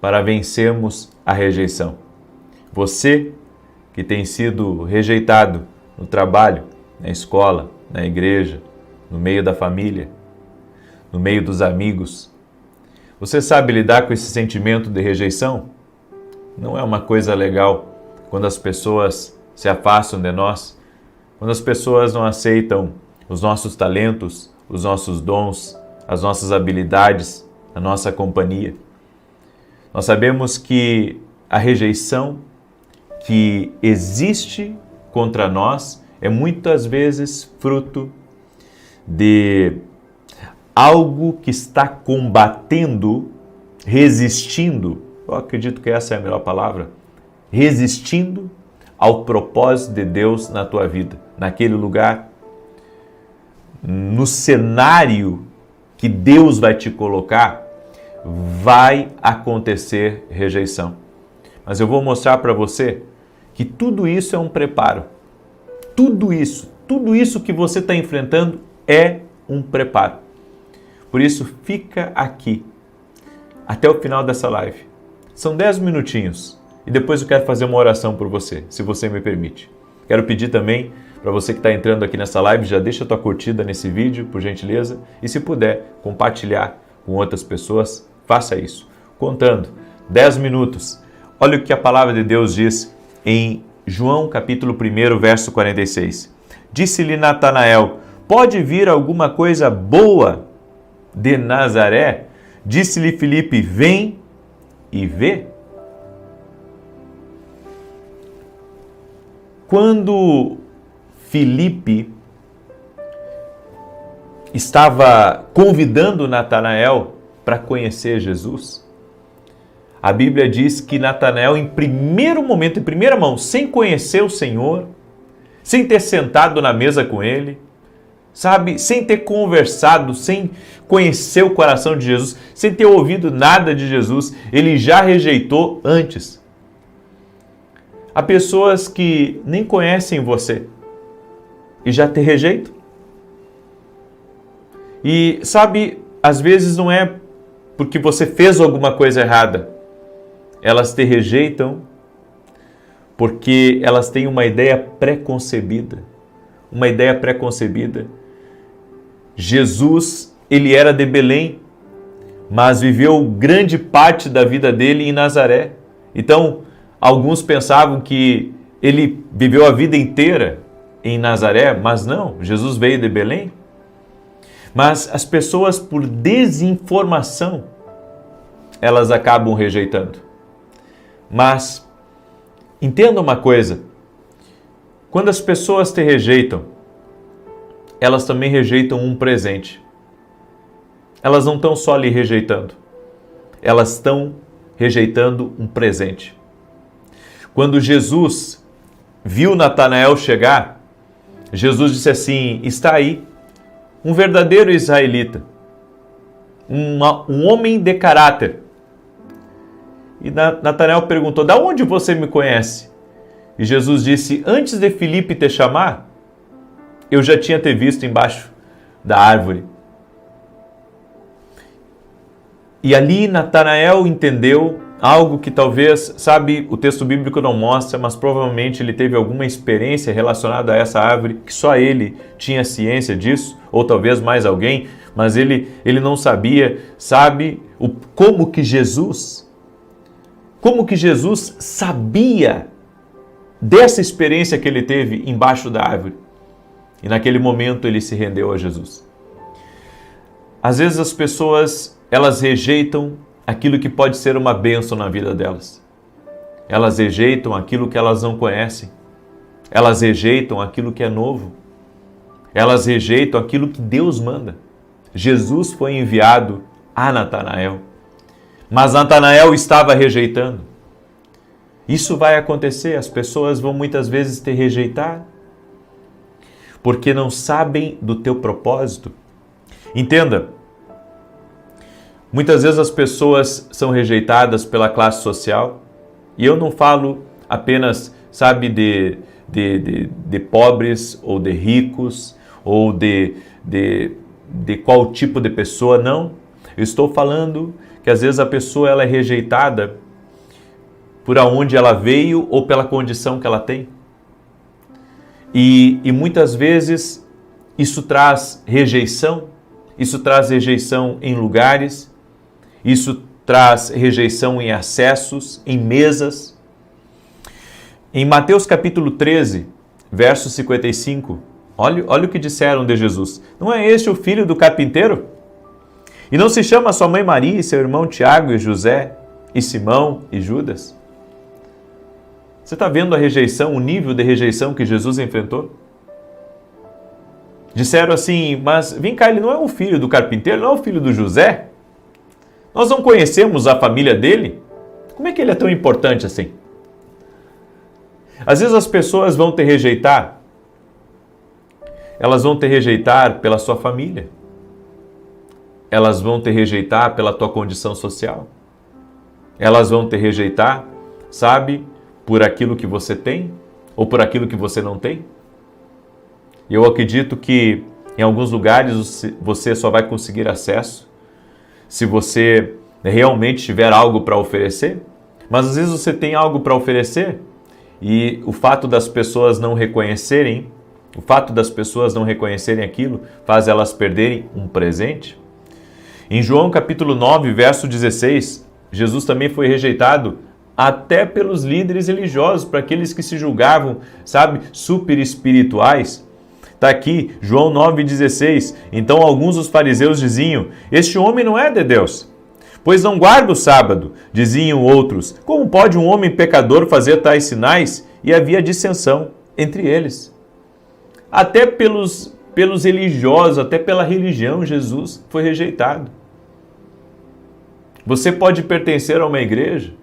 para vencermos a rejeição. Você que tem sido rejeitado no trabalho, na escola, na igreja, no meio da família, no meio dos amigos, você sabe lidar com esse sentimento de rejeição? Não é uma coisa legal quando as pessoas se afastam de nós, quando as pessoas não aceitam os nossos talentos, os nossos dons, as nossas habilidades, a nossa companhia. Nós sabemos que a rejeição que existe contra nós é muitas vezes fruto de algo que está combatendo, resistindo, eu acredito que essa é a melhor palavra, resistindo ao propósito de Deus na tua vida, naquele lugar, no cenário que Deus vai te colocar, vai acontecer rejeição. Mas eu vou mostrar para você que tudo isso é um preparo. Tudo isso que você está enfrentando é um preparo. Por isso, fica aqui até o final dessa live. São 10 minutinhos e depois eu quero fazer uma oração por você, se você me permite. Quero pedir também para você que está entrando aqui nessa live, já deixa a tua curtida nesse vídeo, por gentileza, e se puder compartilhar com outras pessoas, faça isso. Contando 10 minutos. Olha o que a palavra de Deus diz em João capítulo 1, verso 46. Disse-lhe Natanael: pode vir alguma coisa boa de Nazaré? Disse-lhe Filipe: vem e vê. Quando Filipe estava convidando Natanael para conhecer Jesus, a Bíblia diz que Natanael, em primeiro momento, em primeira mão, sem conhecer o Senhor, sem ter sentado na mesa com Ele, sabe, sem ter conversado, sem conhecer o coração de Jesus, sem ter ouvido nada de Jesus, ele já rejeitou antes. Há pessoas que nem conhecem você e já te rejeitam. E sabe, às vezes não é porque você fez alguma coisa errada. Elas te rejeitam porque elas têm uma ideia pré-concebida. Uma ideia pré-concebida. Jesus, ele era de Belém, mas viveu grande parte da vida dele em Nazaré. Então, alguns pensavam que ele viveu a vida inteira em Nazaré, mas não, Jesus veio de Belém. Mas as pessoas, por desinformação, elas acabam rejeitando. Mas entenda uma coisa, quando as pessoas te rejeitam, elas também rejeitam um presente. Elas não estão só lhe rejeitando, elas estão rejeitando um presente. Quando Jesus viu Natanael chegar, Jesus disse assim: está aí um verdadeiro israelita, um homem de caráter. E Natanael perguntou: da onde você me conhece? E Jesus disse: antes de Filipe te chamar, eu já tinha te visto embaixo da árvore. E ali Natanael entendeu algo que talvez, sabe, o texto bíblico não mostra, mas provavelmente ele teve alguma experiência relacionada a essa árvore, que só ele tinha ciência disso, ou talvez mais alguém, mas ele não sabia, sabe, como que Jesus sabia dessa experiência que ele teve embaixo da árvore. E naquele momento ele se rendeu a Jesus. Às vezes as pessoas, elas rejeitam aquilo que pode ser uma bênção na vida delas. Elas rejeitam aquilo que elas não conhecem. Elas rejeitam aquilo que é novo. Elas rejeitam aquilo que Deus manda. Jesus foi enviado a Natanael, mas Natanael estava rejeitando. Isso vai acontecer, as pessoas vão muitas vezes te rejeitar, porque não sabem do teu propósito. Entenda, muitas vezes as pessoas são rejeitadas pela classe social, e eu não falo apenas, sabe, de pobres ou de ricos, ou de qual tipo de pessoa, não. Eu estou falando que às vezes a pessoa ela é rejeitada por aonde ela veio ou pela condição que ela tem. E muitas vezes isso traz rejeição em lugares, isso traz rejeição em acessos, em mesas. Em Mateus capítulo 13, verso 55, olha o que disseram de Jesus. Não é este o filho do carpinteiro? E não se chama sua mãe Maria e seu irmão Tiago e José e Simão e Judas? Você está vendo a rejeição, o nível de rejeição que Jesus enfrentou? Disseram assim, mas vem cá, ele não é o filho do carpinteiro, não é o filho do José? Nós não conhecemos a família dele? Como é que ele é tão importante assim? Às vezes as pessoas vão te rejeitar, elas vão te rejeitar pela sua família, elas vão te rejeitar pela tua condição social, elas vão te rejeitar, sabe, por aquilo que você tem ou por aquilo que você não tem. Eu acredito que em alguns lugares você só vai conseguir acesso se você realmente tiver algo para oferecer, mas às vezes você tem algo para oferecer e o fato das pessoas não reconhecerem, aquilo faz elas perderem um presente. Em João capítulo 9, verso 16, Jesus também foi rejeitado até pelos líderes religiosos, para aqueles que se julgavam, sabe, super espirituais. Está aqui, João 9,16. Então alguns dos fariseus diziam, este homem não é de Deus, pois não guarda o sábado. Diziam outros, como pode um homem pecador fazer tais sinais? E havia dissensão entre eles. Até pelos religiosos, até pela religião, Jesus foi rejeitado. Você pode pertencer a uma igreja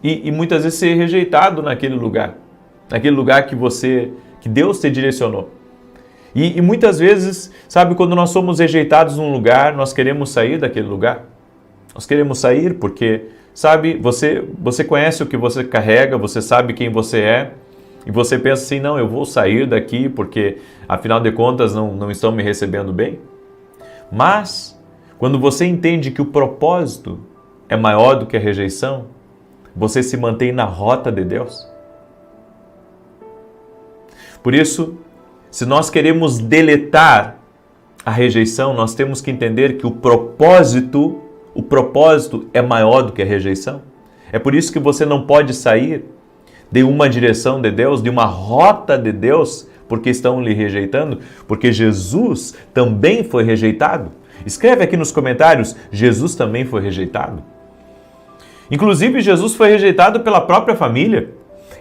e muitas vezes ser rejeitado naquele lugar que Deus te direcionou. E muitas vezes, sabe, quando nós somos rejeitados num lugar, nós queremos sair daquele lugar. Nós queremos sair porque, sabe, você conhece o que você carrega, você sabe quem você é, e você pensa assim, não, eu vou sair daqui porque, afinal de contas, não estão me recebendo bem. Mas, quando você entende que o propósito é maior do que a rejeição, você se mantém na rota de Deus. Por isso, se nós queremos deletar a rejeição, nós temos que entender que o propósito é maior do que a rejeição. É por isso que você não pode sair de uma direção de Deus, de uma rota de Deus, porque estão lhe rejeitando, porque Jesus também foi rejeitado. Escreve aqui nos comentários, Jesus também foi rejeitado. Inclusive, Jesus foi rejeitado pela própria família.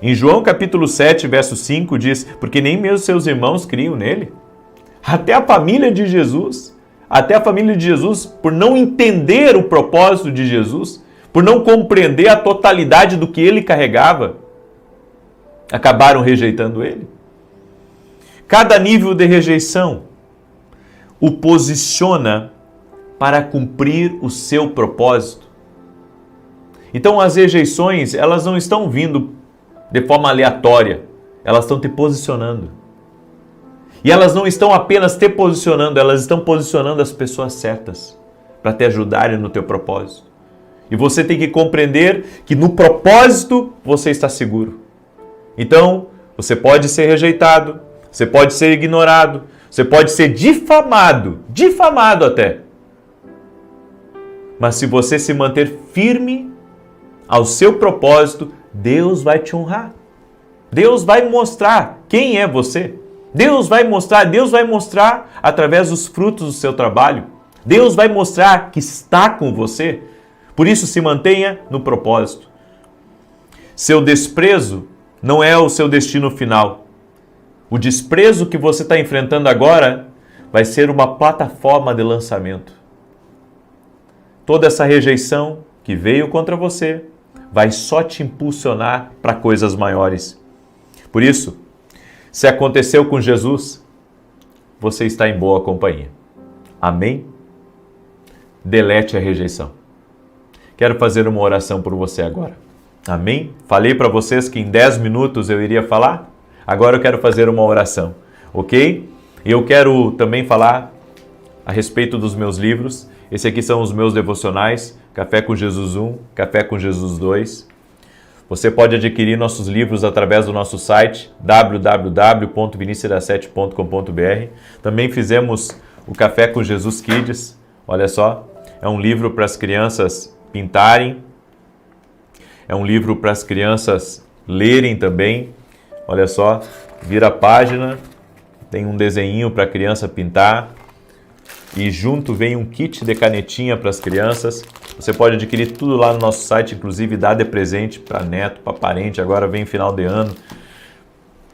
Em João capítulo 7, verso 5, diz, porque nem mesmo seus irmãos criam nele. Até a família de Jesus, por não entender o propósito de Jesus, por não compreender a totalidade do que ele carregava, acabaram rejeitando ele. Cada nível de rejeição o posiciona para cumprir o seu propósito. Então as rejeições, elas não estão vindo de forma aleatória, elas estão te posicionando. E elas não estão apenas te posicionando, elas estão posicionando as pessoas certas para te ajudarem no teu propósito. E você tem que compreender que no propósito você está seguro. Então, você pode ser rejeitado, você pode ser ignorado, você pode ser difamado até. Mas se você se manter firme ao seu propósito, Deus vai te honrar. Deus vai mostrar quem é você. Deus vai mostrar através dos frutos do seu trabalho. Deus vai mostrar que está com você. Por isso, se mantenha no propósito. Seu desprezo não é o seu destino final. O desprezo que você está enfrentando agora vai ser uma plataforma de lançamento. Toda essa rejeição que veio contra você vai só te impulsionar para coisas maiores. Por isso, se aconteceu com Jesus, você está em boa companhia. Amém? Delete a rejeição. Quero fazer uma oração por você agora. Amém? Falei para vocês que em 10 minutos eu iria falar. Agora eu quero fazer uma oração, ok? E eu quero também falar a respeito dos meus livros. Esse aqui são os meus devocionais, Café com Jesus 1, Café com Jesus 2. Você pode adquirir nossos livros através do nosso site www.vinicius7.com.br. Também fizemos o Café com Jesus Kids, olha só, é um livro para as crianças pintarem, é um livro para as crianças lerem também, olha só, vira a página, tem um desenhinho para a criança pintar e junto vem um kit de canetinha para as crianças. Você pode adquirir tudo lá no nosso site, inclusive dar de presente para neto, para parente. Agora vem final de ano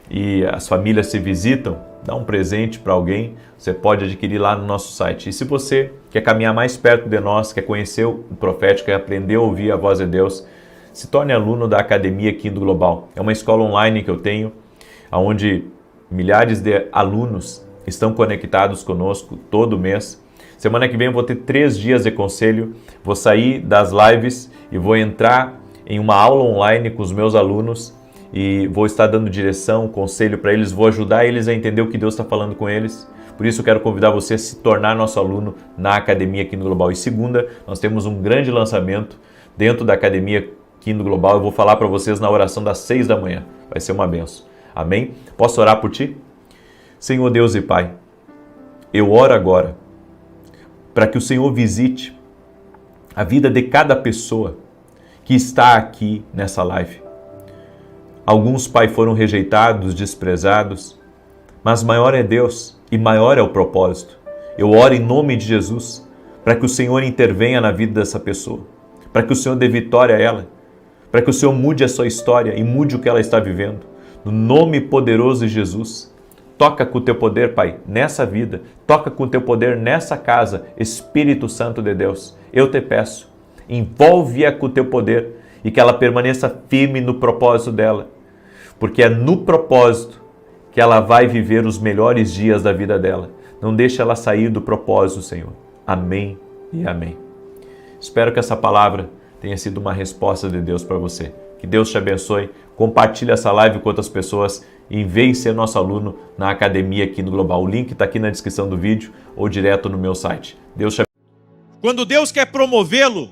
e as famílias se visitam, dá um presente para alguém, você pode adquirir lá no nosso site. E se você quer caminhar mais perto de nós, quer conhecer o profético, quer aprender a ouvir a voz de Deus, se torne aluno da Academia Quindo Global. É uma escola online que eu tenho, onde milhares de alunos estão conectados conosco todo mês. Semana que vem eu vou ter 3 dias de conselho, vou sair das lives e vou entrar em uma aula online com os meus alunos e vou estar dando direção, conselho para eles, vou ajudar eles a entender o que Deus está falando com eles. Por isso eu quero convidar você a se tornar nosso aluno na Academia Quindo Global. E segunda, nós temos um grande lançamento dentro da Academia Quindo Global. Eu vou falar para vocês na oração das 6 da manhã. Vai ser uma benção. Amém? Posso orar por ti? Senhor Deus e Pai, eu oro agora para que o Senhor visite a vida de cada pessoa que está aqui nessa live. Alguns, Pai, foram rejeitados, desprezados, mas maior é Deus e maior é o propósito. Eu oro em nome de Jesus para que o Senhor intervenha na vida dessa pessoa, para que o Senhor dê vitória a ela, para que o Senhor mude a sua história e mude o que ela está vivendo. No nome poderoso de Jesus, toca com o teu poder, Pai, nessa vida, toca com o teu poder nessa casa, Espírito Santo de Deus. Eu te peço, envolve-a com o teu poder e que ela permaneça firme no propósito dela, porque é no propósito que ela vai viver os melhores dias da vida dela. Não deixe ela sair do propósito, Senhor. Amém e amém. Espero que essa palavra tenha sido uma resposta de Deus para você. Que Deus te abençoe. Compartilhe essa live com outras pessoas e vem ser nosso aluno na Academia Quindo Global. O link está aqui na descrição do vídeo ou direto no meu site. Deus te abençoe. Quando Deus quer promovê-lo,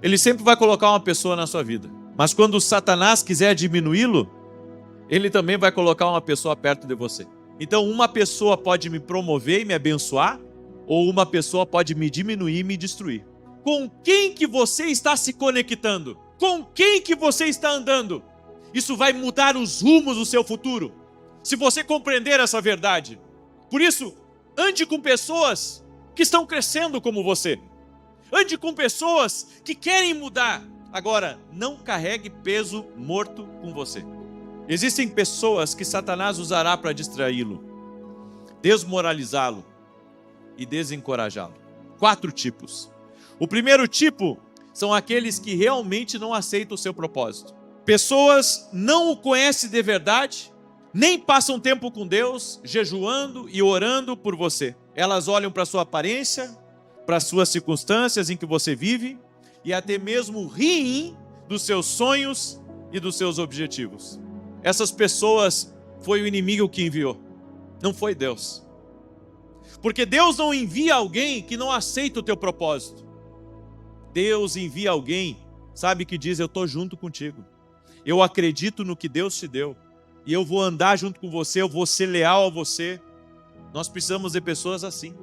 Ele sempre vai colocar uma pessoa na sua vida. Mas quando Satanás quiser diminuí-lo, ele também vai colocar uma pessoa perto de você. Então uma pessoa pode me promover e me abençoar, ou uma pessoa pode me diminuir e me destruir. Com quem que você está se conectando? Com quem que você está andando? Isso vai mudar os rumos do seu futuro, se você compreender essa verdade. Por isso, ande com pessoas que estão crescendo como você. Ande com pessoas que querem mudar. Agora, não carregue peso morto com você. Existem pessoas que Satanás usará para distraí-lo, desmoralizá-lo e desencorajá-lo. 4 tipos. O primeiro tipo são aqueles que realmente não aceitam o seu propósito. Pessoas não o conhecem de verdade, nem passam tempo com Deus, jejuando e orando por você. Elas olham para a sua aparência, para as suas circunstâncias em que você vive e até mesmo riem dos seus sonhos e dos seus objetivos. Essas pessoas foi o inimigo que enviou, não foi Deus. Porque Deus não envia alguém que não aceita o teu propósito. Deus envia alguém, sabe, que diz: eu estou junto contigo. Eu acredito no que Deus te deu. E eu vou andar junto com você, eu vou ser leal a você. Nós precisamos de pessoas assim.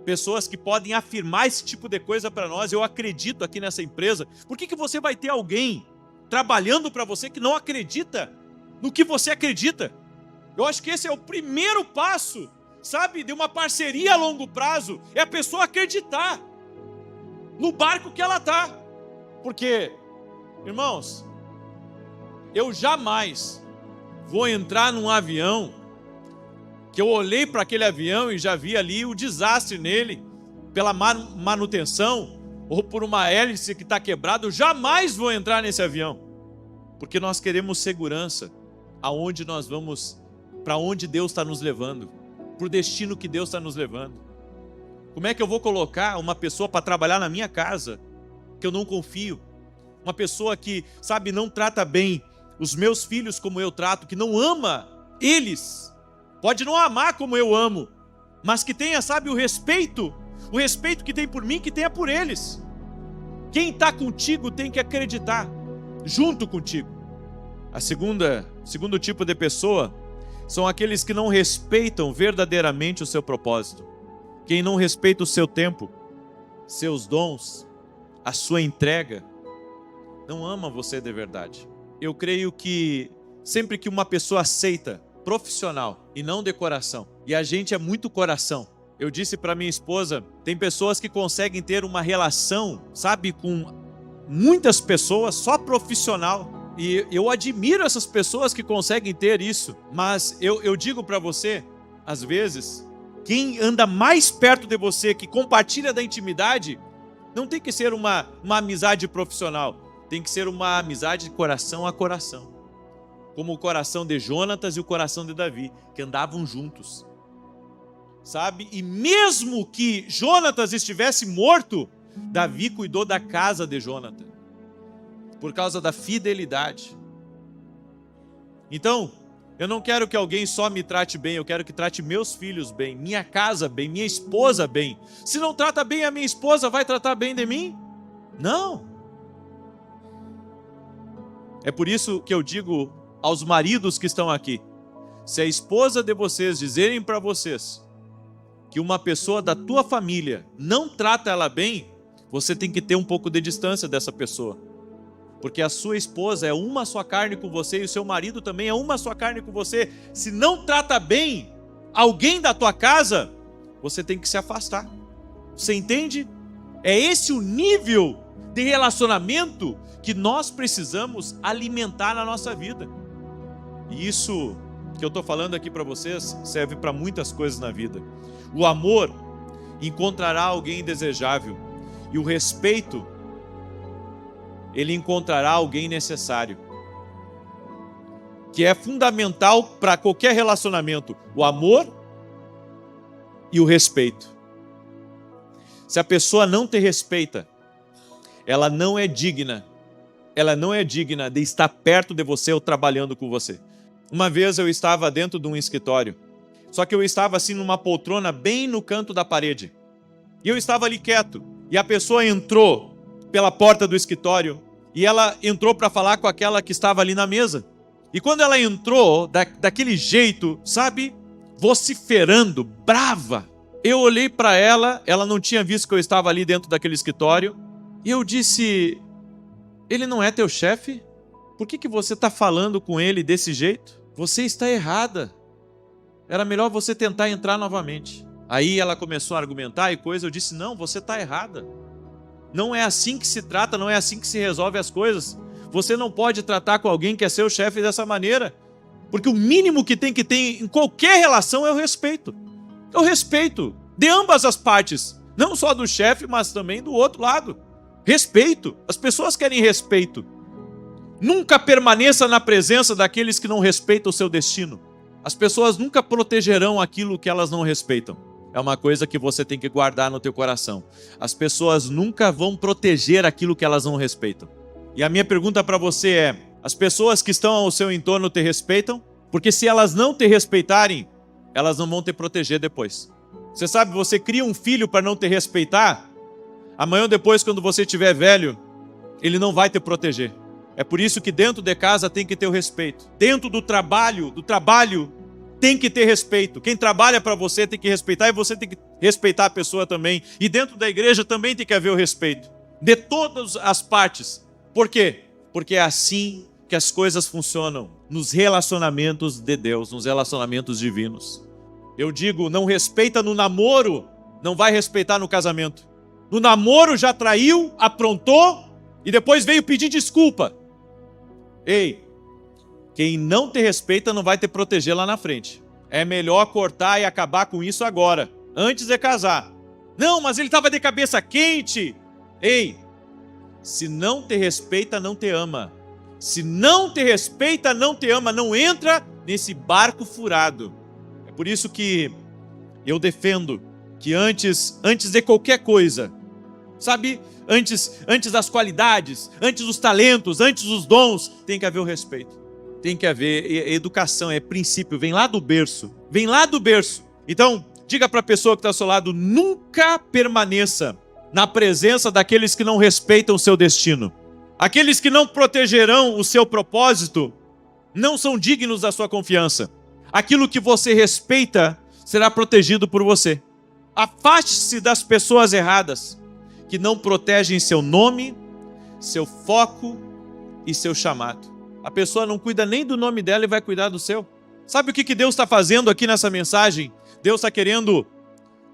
Pessoas que podem afirmar esse tipo de coisa para nós. Eu acredito aqui nessa empresa. Por que você vai ter alguém trabalhando para você que não acredita no que você acredita? Eu acho que esse é o primeiro passo, sabe, de uma parceria a longo prazo. É a pessoa acreditar no barco que ela está. Porque, irmãos, eu jamais vou entrar num avião que eu olhei para aquele avião e já vi ali o desastre nele, pela manutenção, ou por uma hélice que está quebrada. Eu jamais vou entrar nesse avião, porque nós queremos segurança aonde nós vamos, para onde Deus está nos levando, para o destino que Deus está nos levando. Como é que eu vou colocar uma pessoa para trabalhar na minha casa, que eu não confio? Uma pessoa que, sabe, não trata bem os meus filhos como eu trato, que não ama eles, pode não amar como eu amo, mas que tenha, sabe, o respeito, O respeito que tem por mim, que tenha por eles. Quem está contigo tem que acreditar, junto contigo. Segundo tipo de pessoa são aqueles que não respeitam verdadeiramente o seu propósito. Quem não respeita o seu tempo, seus dons, a sua entrega, não ama você de verdade. Eu creio que sempre que uma pessoa aceita profissional e não de coração, e a gente é muito coração. Eu disse para minha esposa, tem pessoas que conseguem ter uma relação, sabe, com muitas pessoas, só profissional. E eu admiro essas pessoas que conseguem ter isso. Mas eu digo para você, às vezes, quem anda mais perto de você, que compartilha da intimidade, não tem que ser uma amizade profissional. Tem que ser uma amizade de coração a coração. Como o coração de Jonatas e o coração de Davi, que andavam juntos. Sabe? E mesmo que Jonatas estivesse morto, Davi cuidou da casa de Jonatas, por causa da fidelidade. Então, eu não quero que alguém só me trate bem, eu quero que trate meus filhos bem, minha casa bem, minha esposa bem. Se não trata bem a minha esposa, vai tratar bem de mim? Não. É por isso que eu digo aos maridos que estão aqui, se a esposa de vocês dizerem para vocês que uma pessoa da tua família não trata ela bem, você tem que ter um pouco de distância dessa pessoa. Porque a sua esposa é uma só carne com você e o seu marido também é uma só carne com você. Se não trata bem alguém da tua casa, você tem que se afastar. Você entende? É esse o nível de relacionamento que nós precisamos alimentar na nossa vida. E isso que eu estou falando aqui para vocês serve para muitas coisas na vida. O amor encontrará alguém desejável e o respeito, ele encontrará alguém necessário, que é fundamental para qualquer relacionamento, o amor e o respeito. Se a pessoa não te respeita, ela não é digna de estar perto de você ou trabalhando com você. Uma vez eu estava dentro de um escritório, só que eu estava assim numa poltrona bem no canto da parede, e eu estava ali quieto, e a pessoa entrou pela porta do escritório, e ela entrou para falar com aquela que estava ali na mesa. E quando ela entrou, daquele jeito, sabe, vociferando, brava, eu olhei para ela, ela não tinha visto que eu estava ali dentro daquele escritório, e eu disse, ele não é teu chefe? Por que você está falando com ele desse jeito? Você está errada. Era melhor você tentar entrar novamente. Aí ela começou a argumentar e coisa, eu disse, não, você está errada. Não é assim que se trata, não é assim que se resolve as coisas. Você não pode tratar com alguém que é seu chefe dessa maneira. Porque o mínimo que tem em qualquer relação é o respeito. É o respeito de ambas as partes. Não só do chefe, mas também do outro lado. Respeito. As pessoas querem respeito. Nunca permaneça na presença daqueles que não respeitam o seu destino. As pessoas nunca protegerão aquilo que elas não respeitam. É uma coisa que você tem que guardar no teu coração. As pessoas nunca vão proteger aquilo que elas não respeitam. E a minha pergunta para você é, as pessoas que estão ao seu entorno te respeitam? Porque se elas não te respeitarem, elas não vão te proteger depois. Você sabe, você cria um filho para não te respeitar, amanhã ou depois, quando você estiver velho, ele não vai te proteger. É por isso que dentro de casa tem que ter o respeito. Dentro do trabalho tem que ter respeito. Quem trabalha para você tem que respeitar e você tem que respeitar a pessoa também. E dentro da igreja também tem que haver o respeito. De todas as partes. Por quê? Porque é assim que as coisas funcionam nos relacionamentos de Deus, nos relacionamentos divinos. Eu digo, não respeita no namoro, não vai respeitar no casamento. No namoro já traiu, aprontou e depois veio pedir desculpa. Ei, quem não te respeita não vai te proteger lá na frente. É melhor cortar e acabar com isso agora, antes de casar. Não, mas ele estava de cabeça quente. Ei, se não te respeita, não te ama. Se não te respeita, não te ama. Não entra nesse barco furado. É por isso que eu defendo que antes de qualquer coisa, sabe, antes das qualidades, antes dos talentos, antes dos dons, tem que haver o respeito. Tem que haver educação, é princípio, vem lá do berço. Vem lá do berço. Então, Diga para a pessoa que está ao seu lado, nunca permaneça na presença daqueles que não respeitam o seu destino. Aqueles que não protegerão o seu propósito não são dignos da sua confiança. Aquilo que você respeita será protegido por você. Afaste-se das pessoas erradas, que não protegem seu nome, seu foco e seu chamado. A pessoa não cuida nem do nome dela e vai cuidar do seu. Sabe o que Deus está fazendo aqui nessa mensagem? Deus está querendo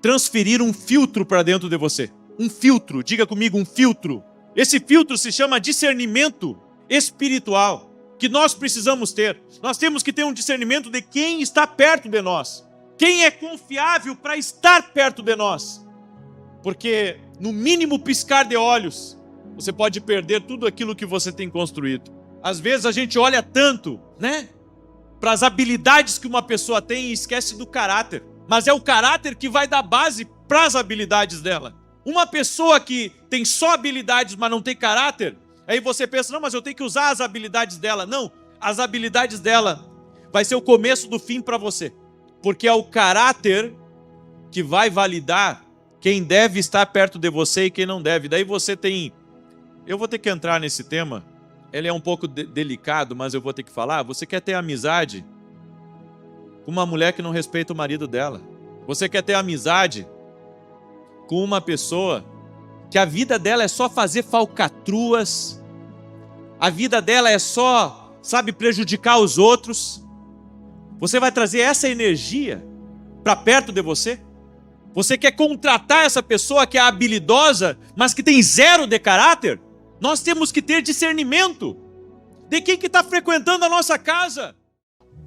transferir um filtro para dentro de você. Um filtro, diga comigo, um filtro. Esse filtro se chama discernimento espiritual, que nós precisamos ter. Nós temos que ter um discernimento de quem está perto de nós. Quem é confiável para estar perto de nós. Porque no mínimo piscar de olhos, você pode perder tudo aquilo que você tem construído. Às vezes a gente olha tanto, para as habilidades que uma pessoa tem e esquece do caráter. Mas é o caráter que vai dar base para as habilidades dela. Uma pessoa que tem só habilidades, mas não tem caráter, aí você pensa, não, mas eu tenho que usar as habilidades dela. Não, as habilidades dela vai ser o começo do fim para você. Porque é o caráter que vai validar quem deve estar perto de você e quem não deve. Daí você tem... Eu vou ter que entrar nesse tema. Ele é um pouco delicado, mas eu vou ter que falar. Você quer ter amizade com uma mulher que não respeita o marido dela. Você quer ter amizade com uma pessoa que a vida dela é só fazer falcatruas. A vida dela é só, prejudicar os outros. Você vai trazer essa energia para perto de você? Você quer contratar essa pessoa que é habilidosa, mas que tem zero de caráter? Nós temos que ter discernimento de quem que está frequentando a nossa casa.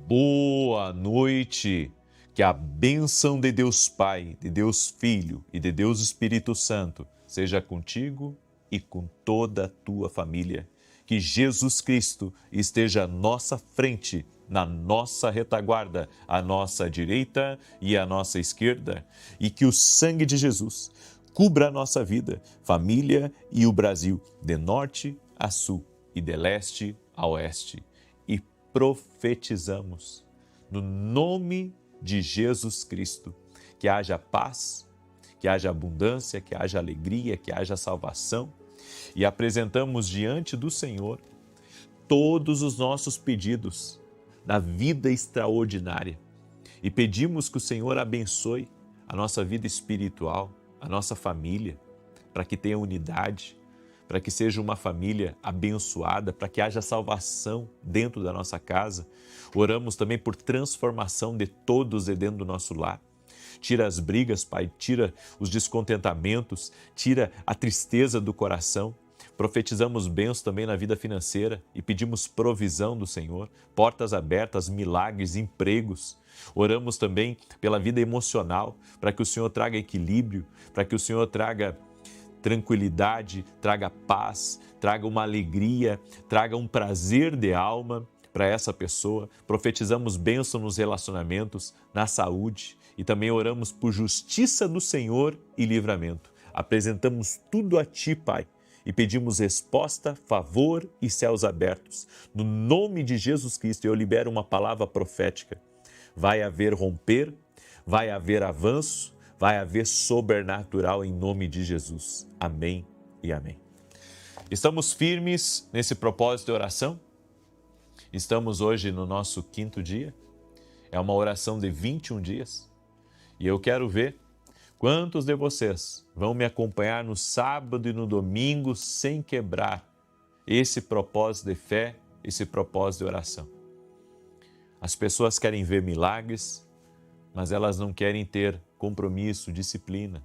Boa noite. Que a bênção de Deus Pai, de Deus Filho e de Deus Espírito Santo seja contigo e com toda a tua família. Que Jesus Cristo esteja à nossa frente, na nossa retaguarda, à nossa direita e à nossa esquerda. E que o sangue de Jesus cubra a nossa vida, família e o Brasil, de norte a sul e de leste a oeste. E profetizamos, no nome de Jesus Cristo, que haja paz, que haja abundância, que haja alegria, que haja salvação. E apresentamos diante do Senhor todos os nossos pedidos na vida extraordinária. E pedimos que o Senhor abençoe a nossa vida espiritual, a nossa família, para que tenha unidade, para que seja uma família abençoada, para que haja salvação dentro da nossa casa. Oramos também por transformação de todos dentro do nosso lar. Tira as brigas, Pai, tira os descontentamentos, tira a tristeza do coração. Profetizamos bênçãos também na vida financeira e pedimos provisão do Senhor, portas abertas, milagres, empregos. Oramos também pela vida emocional, para que o Senhor traga equilíbrio, para que o Senhor traga tranquilidade, traga paz, traga uma alegria, traga um prazer de alma para essa pessoa. Profetizamos bênção nos relacionamentos, na saúde e também oramos por justiça do Senhor e livramento. Apresentamos tudo a Ti, Pai, e pedimos resposta, favor e céus abertos. No nome de Jesus Cristo, eu libero uma palavra profética. Vai haver romper, vai haver avanço, vai haver sobrenatural em nome de Jesus. Amém e amém. Estamos firmes nesse propósito de oração? Estamos hoje no nosso 5º dia. É uma oração de 21 dias. E eu quero ver quantos de vocês vão me acompanhar no sábado e no domingo sem quebrar esse propósito de fé, esse propósito de oração. As pessoas querem ver milagres, mas elas não querem ter compromisso, disciplina.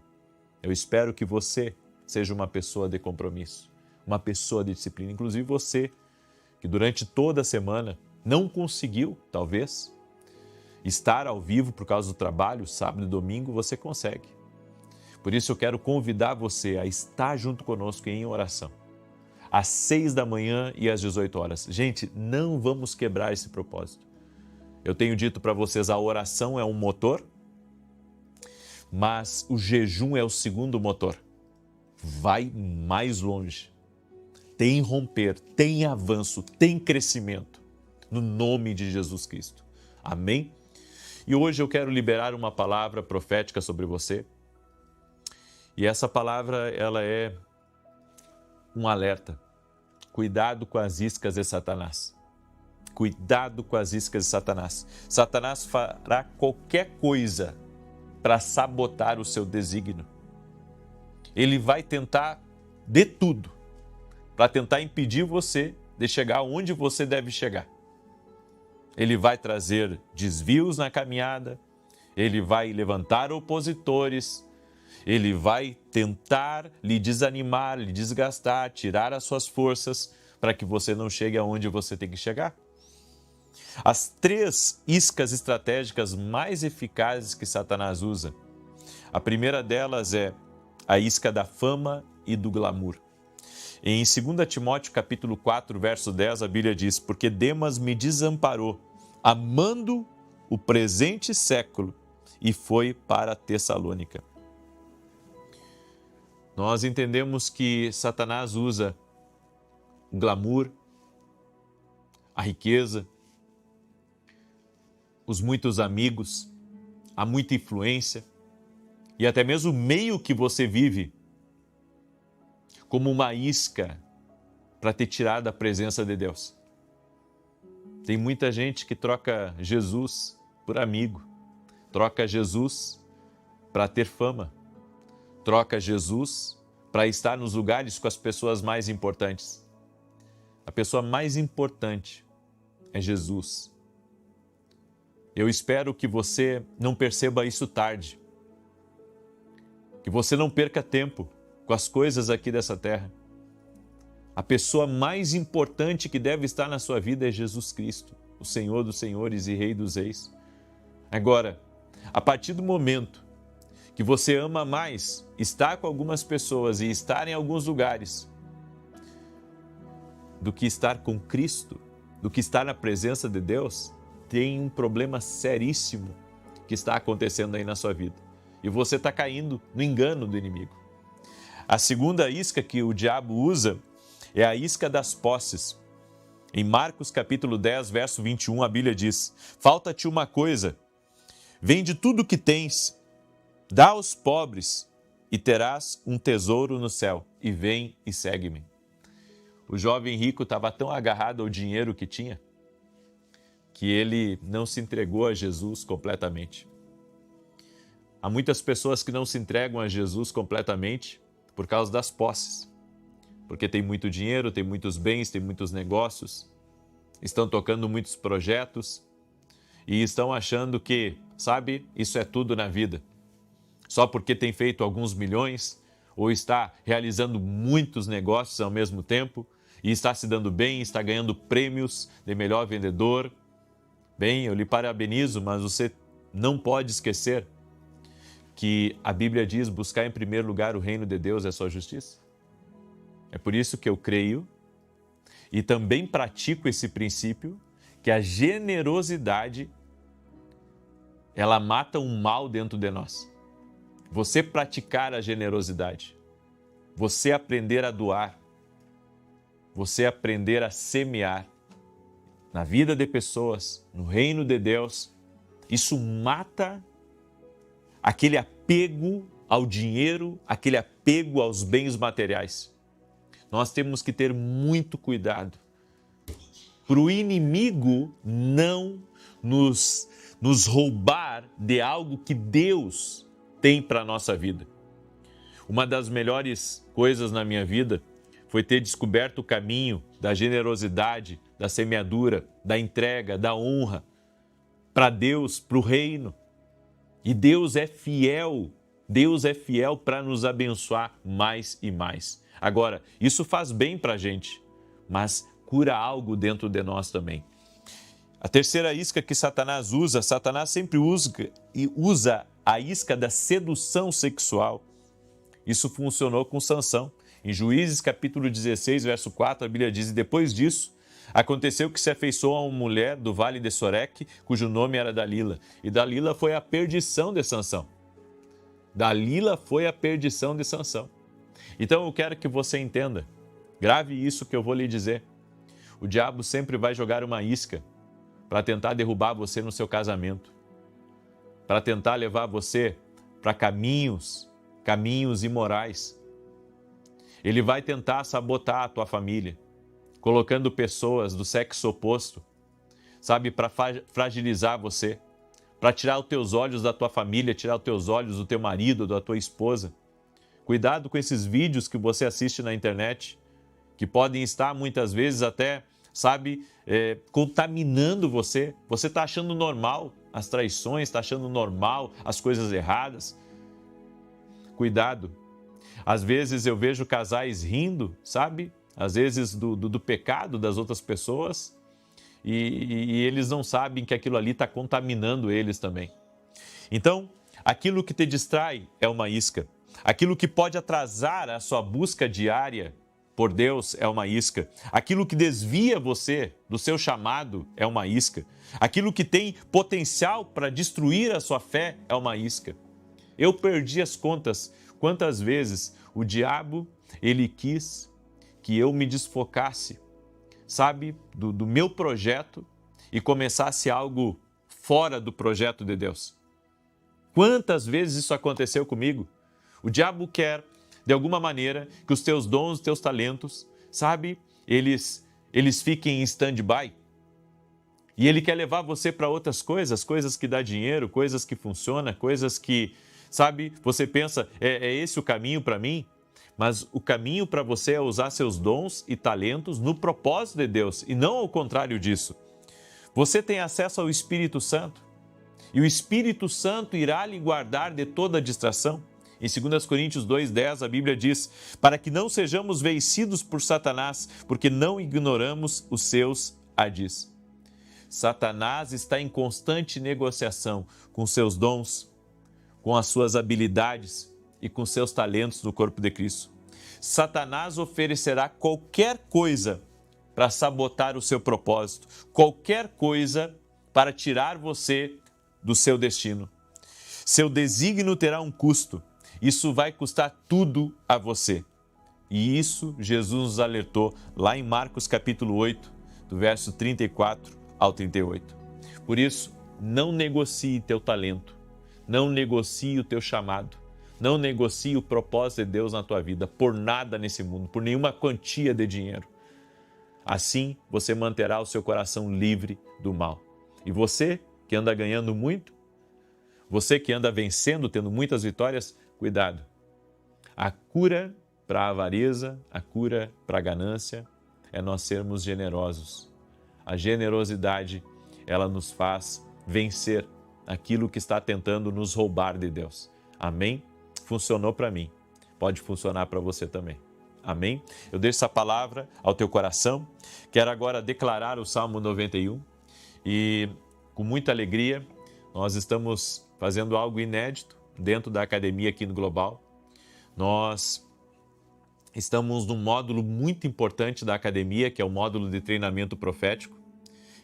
Eu espero que você seja uma pessoa de compromisso, uma pessoa de disciplina. Inclusive você, que durante toda a semana não conseguiu, talvez, estar ao vivo por causa do trabalho, sábado e domingo, você consegue. Por isso eu quero convidar você a estar junto conosco em oração, às 6 da manhã e às 18 horas. Gente, não vamos quebrar esse propósito. Eu tenho dito para vocês, a oração é um motor, mas o jejum é o segundo motor. Vai mais longe. Tem romper, tem avanço, tem crescimento, no nome de Jesus Cristo. Amém? E hoje eu quero liberar uma palavra profética sobre você. E essa palavra, ela é um alerta. Cuidado com as iscas de Satanás. Cuidado com as iscas de Satanás. Satanás fará qualquer coisa para sabotar o seu desígnio. Ele vai tentar de tudo para tentar impedir você de chegar onde você deve chegar. Ele vai trazer desvios na caminhada, ele vai levantar opositores, ele vai tentar lhe desanimar, lhe desgastar, tirar as suas forças para que você não chegue aonde você tem que chegar. As 3 iscas estratégicas mais eficazes que Satanás usa. A primeira delas é a isca da fama e do glamour. Em 2 Timóteo capítulo 4, verso 10, a Bíblia diz: porque Demas me desamparou, amando o presente século, e foi para Tessalônica. Nós entendemos que Satanás usa o glamour, a riqueza, os muitos amigos, a muita influência e até mesmo o meio que você vive como uma isca para te tirar da presença de Deus. Tem muita gente que troca Jesus por amigo, troca Jesus para ter fama, troca Jesus para estar nos lugares com as pessoas mais importantes. A pessoa mais importante é Jesus. Eu espero que você não perceba isso tarde, que você não perca tempo com as coisas aqui dessa terra. A pessoa mais importante que deve estar na sua vida é Jesus Cristo, o Senhor dos Senhores e Rei dos Reis. Agora, a partir do momento que você ama mais estar com algumas pessoas e estar em alguns lugares do que estar com Cristo, do que estar na presença de Deus, tem um problema seríssimo que está acontecendo aí na sua vida. E você está caindo no engano do inimigo. A segunda isca que o diabo usa é a isca das posses. Em Marcos capítulo 10, verso 21, a Bíblia diz: falta-te uma coisa, vende tudo o que tens, dá aos pobres e terás um tesouro no céu, e vem e segue-me. O jovem rico estava tão agarrado ao dinheiro que tinha, que ele não se entregou a Jesus completamente. Há muitas pessoas que não se entregam a Jesus completamente por causa das posses, porque tem muito dinheiro, tem muitos bens, tem muitos negócios, estão tocando muitos projetos e estão achando que, sabe, isso é tudo na vida. Só porque tem feito alguns milhões ou está realizando muitos negócios ao mesmo tempo e está se dando bem, está ganhando prêmios de melhor vendedor. Bem, eu lhe parabenizo, mas você não pode esquecer que a Bíblia diz: buscar em primeiro lugar o reino de Deus e a sua justiça. É por isso que eu creio e também pratico esse princípio, que a generosidade, ela mata um mal dentro de nós. Você praticar a generosidade, você aprender a doar, você aprender a semear na vida de pessoas, no reino de Deus, isso mata aquele apego ao dinheiro, aquele apego aos bens materiais. Nós temos que ter muito cuidado para o inimigo não nos roubar de algo que Deus tem para a nossa vida. Uma das melhores coisas na minha vida foi ter descoberto o caminho da generosidade, da semeadura, da entrega, da honra para Deus, para o reino. E Deus é fiel para nos abençoar mais e mais. Agora, isso faz bem para a gente, mas cura algo dentro de nós também. A terceira isca que Satanás sempre usa a isca da sedução sexual. Isso funcionou com Sansão. Em Juízes capítulo 16, verso 4, a Bíblia diz: e depois disso, aconteceu que se afeiçoou a uma mulher do vale de Soreque, cujo nome era Dalila. E Dalila foi a perdição de Sansão. Dalila foi a perdição de Sansão. Então eu quero que você entenda, grave isso que eu vou lhe dizer. O diabo sempre vai jogar uma isca para tentar derrubar você no seu casamento. para tentar levar você para caminhos imorais. Ele vai tentar sabotar a tua família, colocando pessoas do sexo oposto, sabe, para fragilizar você, para tirar os teus olhos da tua família, tirar os teus olhos do teu marido, da tua esposa. Cuidado com esses vídeos que você assiste na internet, que podem estar muitas vezes até, sabe, contaminando você. Você está achando normal as traições, está achando normal as coisas erradas. Cuidado. Às vezes eu vejo casais rindo, sabe? Às vezes do pecado das outras pessoas e eles não sabem que aquilo ali está contaminando eles também. Então, aquilo que te distrai é uma isca. Aquilo que pode atrasar a sua busca diária por Deus é uma isca. Aquilo que desvia você do seu chamado é uma isca. Aquilo que tem potencial para destruir a sua fé é uma isca. Eu perdi as contas quantas vezes o diabo ele quis que eu me desfocasse, sabe, do meu projeto e começasse algo fora do projeto de Deus. Quantas vezes isso aconteceu comigo? O diabo quer, de alguma maneira, que os teus dons, os teus talentos, sabe, eles fiquem em stand-by. E ele quer levar você para outras coisas, coisas que dá dinheiro, coisas que funcionam, coisas que, sabe, você pensa, é esse o caminho para mim? Mas o caminho para você é usar seus dons e talentos no propósito de Deus, e não ao contrário disso. Você tem acesso ao Espírito Santo, e o Espírito Santo irá lhe guardar de toda distração. Em 2 Coríntios 2,10, a Bíblia diz, para que não sejamos vencidos por Satanás, porque não ignoramos os seus ardis. Satanás está em constante negociação com seus dons, com as suas habilidades e com seus talentos no corpo de Cristo. Satanás oferecerá qualquer coisa para sabotar o seu propósito, qualquer coisa para tirar você do seu destino. Seu desígnio terá um custo. Isso vai custar tudo a você. E isso Jesus nos alertou lá em Marcos capítulo 8, do verso 34 ao 38. Por isso, não negocie teu talento, não negocie o teu chamado, não negocie o propósito de Deus na tua vida por nada nesse mundo, por nenhuma quantia de dinheiro. Assim, você manterá o seu coração livre do mal. E você que anda ganhando muito, você que anda vencendo, tendo muitas vitórias, cuidado. A cura para a avareza, a cura para a ganância é nós sermos generosos. A generosidade, ela nos faz vencer aquilo que está tentando nos roubar de Deus. Amém? Funcionou para mim. Pode funcionar para você também. Amém? Eu deixo essa palavra ao teu coração. Quero agora declarar o Salmo 91 e com muita alegria nós estamos fazendo algo inédito dentro da academia aqui no Global. Nós estamos num módulo muito importante da academia, que é o módulo de treinamento profético,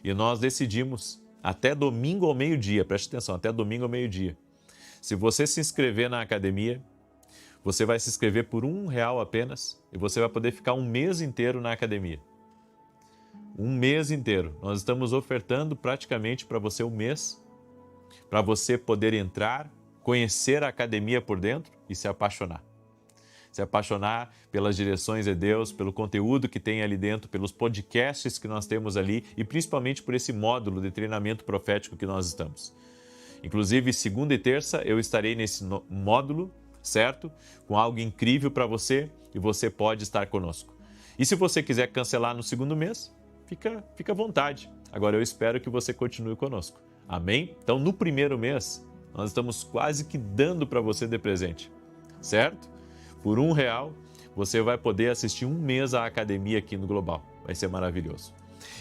e nós decidimos até domingo ao meio-dia, preste atenção, até domingo ao meio-dia. Se você se inscrever na academia, você vai se inscrever por R$1 apenas e você vai poder ficar um mês inteiro na academia. Um mês inteiro. Nós estamos ofertando praticamente para você um mês, para você poder entrar, conhecer a academia por dentro e se apaixonar. Se apaixonar pelas direções de Deus, pelo conteúdo que tem ali dentro, pelos podcasts que nós temos ali e principalmente por esse módulo de treinamento profético que nós estamos. Inclusive, segunda e terça eu estarei nesse módulo, certo? Com algo incrível para você e você pode estar conosco. E se você quiser cancelar no segundo mês, fica à vontade. Agora eu espero que você continue conosco. Amém? Então, no primeiro mês, nós estamos quase que dando para você de presente, certo? Por R$1, você vai poder assistir um mês à academia aqui no Global. Vai ser maravilhoso.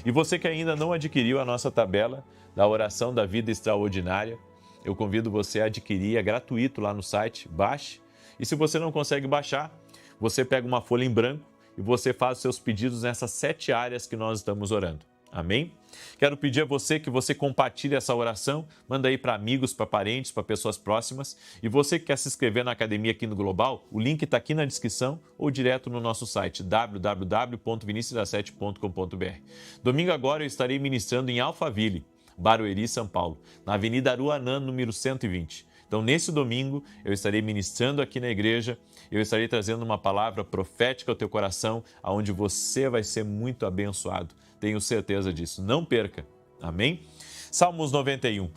E você que ainda não adquiriu a nossa tabela da oração da vida extraordinária, eu convido você a adquirir, é gratuito lá no site, baixe. E se você não consegue baixar, você pega uma folha em branco e você faz os seus pedidos nessas 7 áreas que nós estamos orando. Amém? Quero pedir a você que você compartilhe essa oração, manda aí para amigos, para parentes, para pessoas próximas. E você que quer se inscrever na academia aqui no Global, o link está aqui na descrição ou direto no nosso site www.vinicius17.com.br. Domingo agora eu estarei ministrando em Alphaville, Barueri, São Paulo, na Avenida Aruanã, número 120. Então, nesse domingo, eu estarei ministrando aqui na igreja, eu estarei trazendo uma palavra profética ao teu coração, onde você vai ser muito abençoado. Tenho certeza disso. Não perca. Amém? Salmos 91.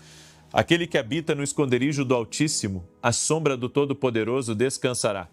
Aquele que habita no esconderijo do Altíssimo, à sombra do Todo-Poderoso descansará.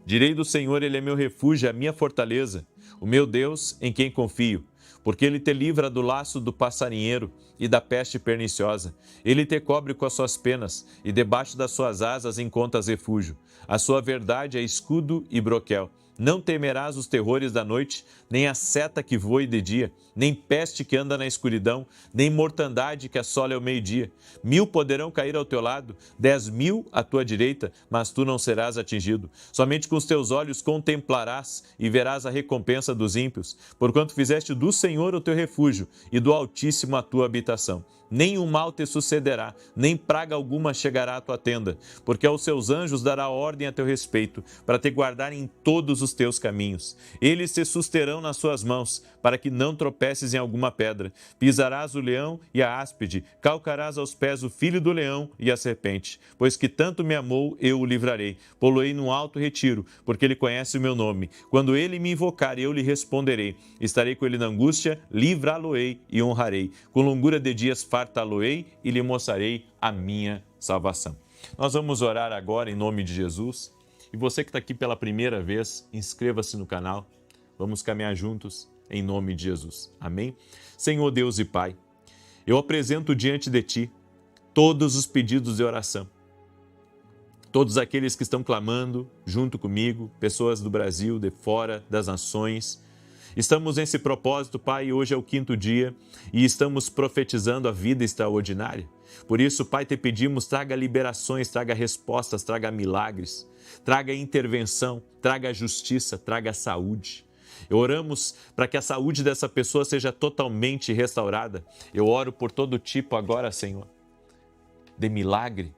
Direi do Senhor, Ele é meu refúgio, a minha fortaleza, o meu Deus em quem confio. Porque Ele te livra do laço do passarinheiro e da peste perniciosa. Ele te cobre com as suas penas, e debaixo das suas asas encontras refúgio. A sua verdade é escudo e broquel. Não temerás os terrores da noite, nem a seta que voe de dia, nem peste que anda na escuridão, nem mortandade que assola ao meio-dia. 1000 poderão cair ao teu lado, 10.000 à tua direita, mas tu não serás atingido. Somente com os teus olhos contemplarás e verás a recompensa dos ímpios, porquanto fizeste do Senhor o teu refúgio e do Altíssimo a tua habitação. Nenhum mal te sucederá, nem praga alguma chegará à tua tenda, porque aos seus anjos dará ordem a teu respeito, para te guardar em todos os teus caminhos. Eles te susterão nas suas mãos, para que não tropeces em alguma pedra. Pisarás o leão e a áspide, calcarás aos pés o filho do leão e a serpente. Pois que tanto me amou, eu o livrarei. Pô-lo-ei num alto retiro, porque ele conhece o meu nome. Quando ele me invocar, eu lhe responderei. Estarei com ele na angústia, livrá-lo-ei e honrarei. Com longura de dias fartá-lo-ei e lhe mostrarei a minha salvação. Nós vamos orar agora em nome de Jesus. E você que está aqui pela primeira vez, inscreva-se no canal. Vamos caminhar juntos em nome de Jesus. Amém? Senhor Deus e Pai, eu apresento diante de Ti todos os pedidos de oração. Todos aqueles que estão clamando junto comigo, pessoas do Brasil, de fora, das nações. Estamos nesse propósito, Pai, e hoje é o 5º dia e estamos profetizando a vida extraordinária. Por isso, Pai, te pedimos, traga liberações, traga respostas, traga milagres, traga intervenção, traga justiça, traga saúde. Oramos para que a saúde dessa pessoa seja totalmente restaurada. Eu oro por todo tipo agora, Senhor, de milagre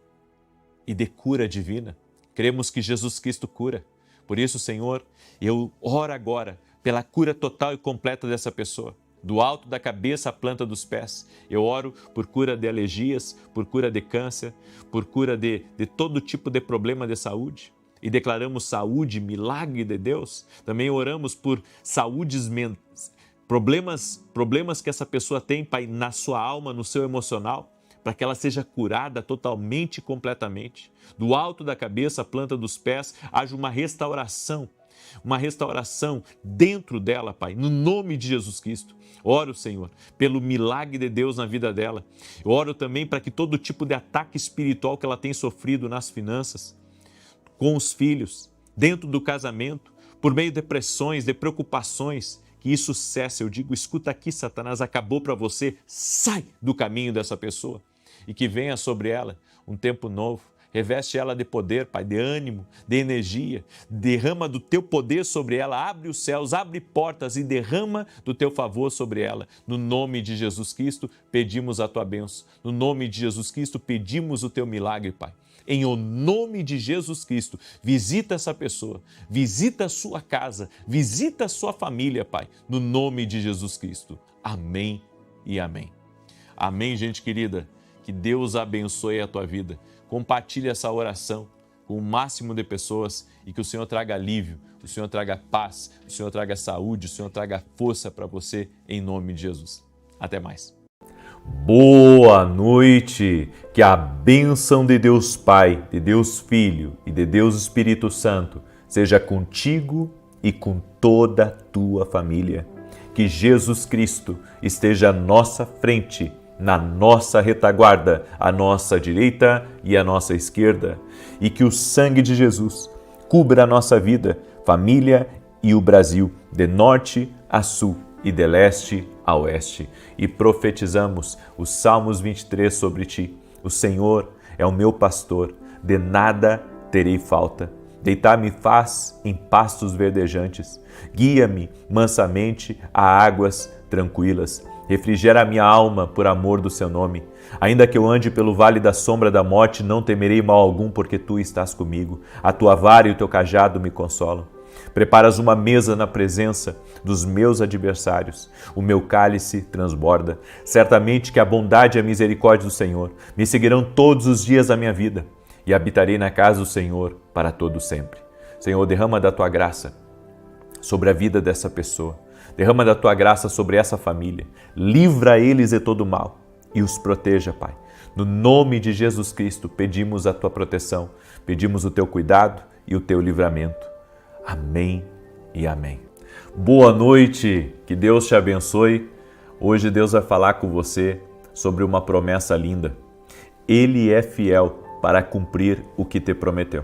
e de cura divina. Cremos que Jesus Cristo cura. Por isso, Senhor, eu oro agora pela cura total e completa dessa pessoa, do alto da cabeça à planta dos pés. Eu oro por cura de alergias, por cura de câncer, por cura de todo tipo de problema de saúde. E declaramos saúde, milagre de Deus. Também oramos por saúdes mentais, problemas que essa pessoa tem, Pai, na sua alma, no seu emocional, para que ela seja curada totalmente e completamente. Do alto da cabeça à planta dos pés, haja uma restauração dentro dela, Pai, no nome de Jesus Cristo. Oro, Senhor, pelo milagre de Deus na vida dela. Eu oro também para que todo tipo de ataque espiritual que ela tem sofrido nas finanças, com os filhos, dentro do casamento, por meio de pressões, de preocupações, que isso cesse. Eu digo, escuta aqui, Satanás, acabou para você, sai do caminho dessa pessoa e que venha sobre ela um tempo novo. Reveste ela de poder, Pai, de ânimo, de energia. Derrama do teu poder sobre ela. Abre os céus, abre portas e derrama do teu favor sobre ela. No nome de Jesus Cristo, pedimos a tua bênção. No nome de Jesus Cristo, pedimos o teu milagre, Pai. Em o nome de Jesus Cristo, visita essa pessoa, visita a sua casa, visita a sua família, Pai. No nome de Jesus Cristo. Amém e amém. Amém, gente querida. Que Deus abençoe a tua vida. Compartilhe essa oração com o máximo de pessoas e que o Senhor traga alívio, o Senhor traga paz, o Senhor traga saúde, o Senhor traga força para você, em nome de Jesus. Até mais. Boa noite! Que a bênção de Deus Pai, de Deus Filho e de Deus Espírito Santo seja contigo e com toda a tua família. Que Jesus Cristo esteja à nossa frente, na nossa retaguarda, à nossa direita e à nossa esquerda, e que o sangue de Jesus cubra a nossa vida, família e o Brasil, de norte a sul e de leste a oeste. E profetizamos os Salmos 23 sobre ti. O Senhor é o meu pastor, de nada terei falta. Deitar-me faz em pastos verdejantes, guia-me mansamente a águas tranquilas. Refrigera a minha alma por amor do seu nome. Ainda que eu ande pelo vale da sombra da morte, não temerei mal algum, porque tu estás comigo. A tua vara e o teu cajado me consolam. Preparas uma mesa na presença dos meus adversários. O meu cálice transborda. Certamente que a bondade e a misericórdia do Senhor me seguirão todos os dias da minha vida e habitarei na casa do Senhor para todo sempre. Senhor, derrama da tua graça sobre a vida dessa pessoa. Derrama da tua graça sobre essa família. Livra eles de todo mal e os proteja, Pai. No nome de Jesus Cristo, pedimos a tua proteção, pedimos o teu cuidado e o teu livramento. Amém e amém. Boa noite, que Deus te abençoe. Hoje Deus vai falar com você sobre uma promessa linda. Ele é fiel para cumprir o que te prometeu.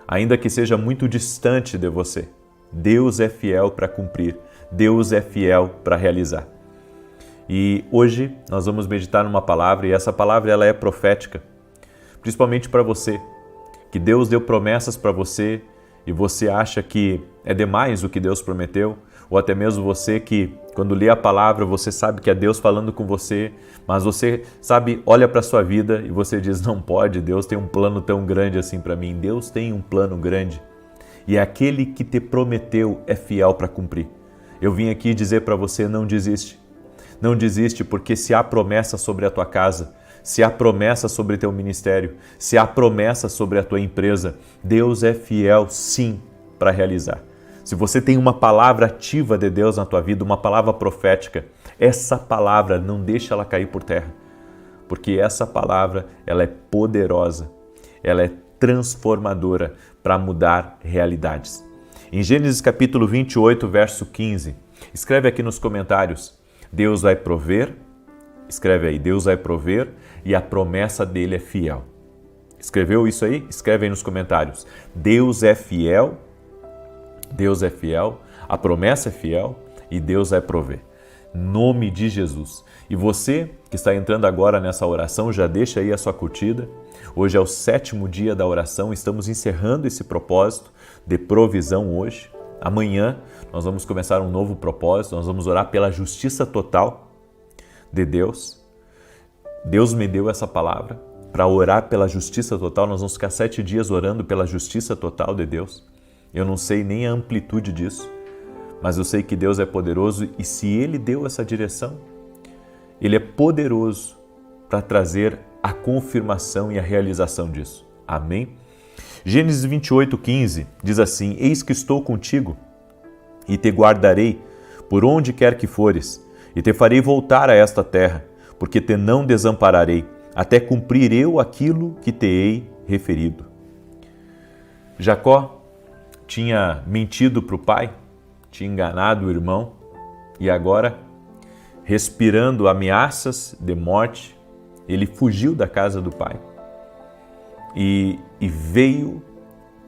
Ainda que seja muito distante de você, Deus é fiel para cumprir, Deus é fiel para realizar. E hoje nós vamos meditar numa palavra, e essa palavra ela é profética, principalmente para você, que Deus deu promessas para você e você acha que é demais o que Deus prometeu, ou até mesmo você que, quando lê a palavra, você sabe que é Deus falando com você, mas você sabe, olha para a sua vida e você diz, não pode, Deus tem um plano tão grande assim para mim. Deus tem um plano grande e aquele que te prometeu é fiel para cumprir. Eu vim aqui dizer para você, não desiste. Não desiste, porque se há promessa sobre a tua casa, se há promessa sobre teu ministério, se há promessa sobre a tua empresa, Deus é fiel sim para realizar. Se você tem uma palavra ativa de Deus na tua vida, uma palavra profética, essa palavra não deixa ela cair por terra, porque essa palavra ela é poderosa, ela é transformadora para mudar realidades. Em Gênesis capítulo 28, verso 15, escreve aqui nos comentários, Deus vai prover, escreve aí, Deus vai prover e a promessa dele é fiel. Escreveu isso aí? Escreve aí nos comentários. Deus é fiel, a promessa é fiel e Deus vai prover. Nome de Jesus. E você que está entrando agora nessa oração, já deixa aí a sua curtida. Hoje é o 7º dia da oração, estamos encerrando esse propósito de provisão hoje. Amanhã nós vamos começar um novo propósito, nós vamos orar pela justiça total de Deus. Deus me deu essa palavra para orar pela justiça total, nós vamos ficar 7 dias orando pela justiça total de Deus. Eu não sei nem a amplitude disso, mas eu sei que Deus é poderoso e se Ele deu essa direção, Ele é poderoso para trazer a confirmação e a realização disso. Amém? Gênesis 28:15 diz assim, eis que estou contigo e te guardarei por onde quer que fores e te farei voltar a esta terra, porque te não desampararei, até cumprir eu aquilo que te hei referido. Jacó tinha mentido para o pai, tinha enganado o irmão e agora, respirando ameaças de morte, ele fugiu da casa do pai e veio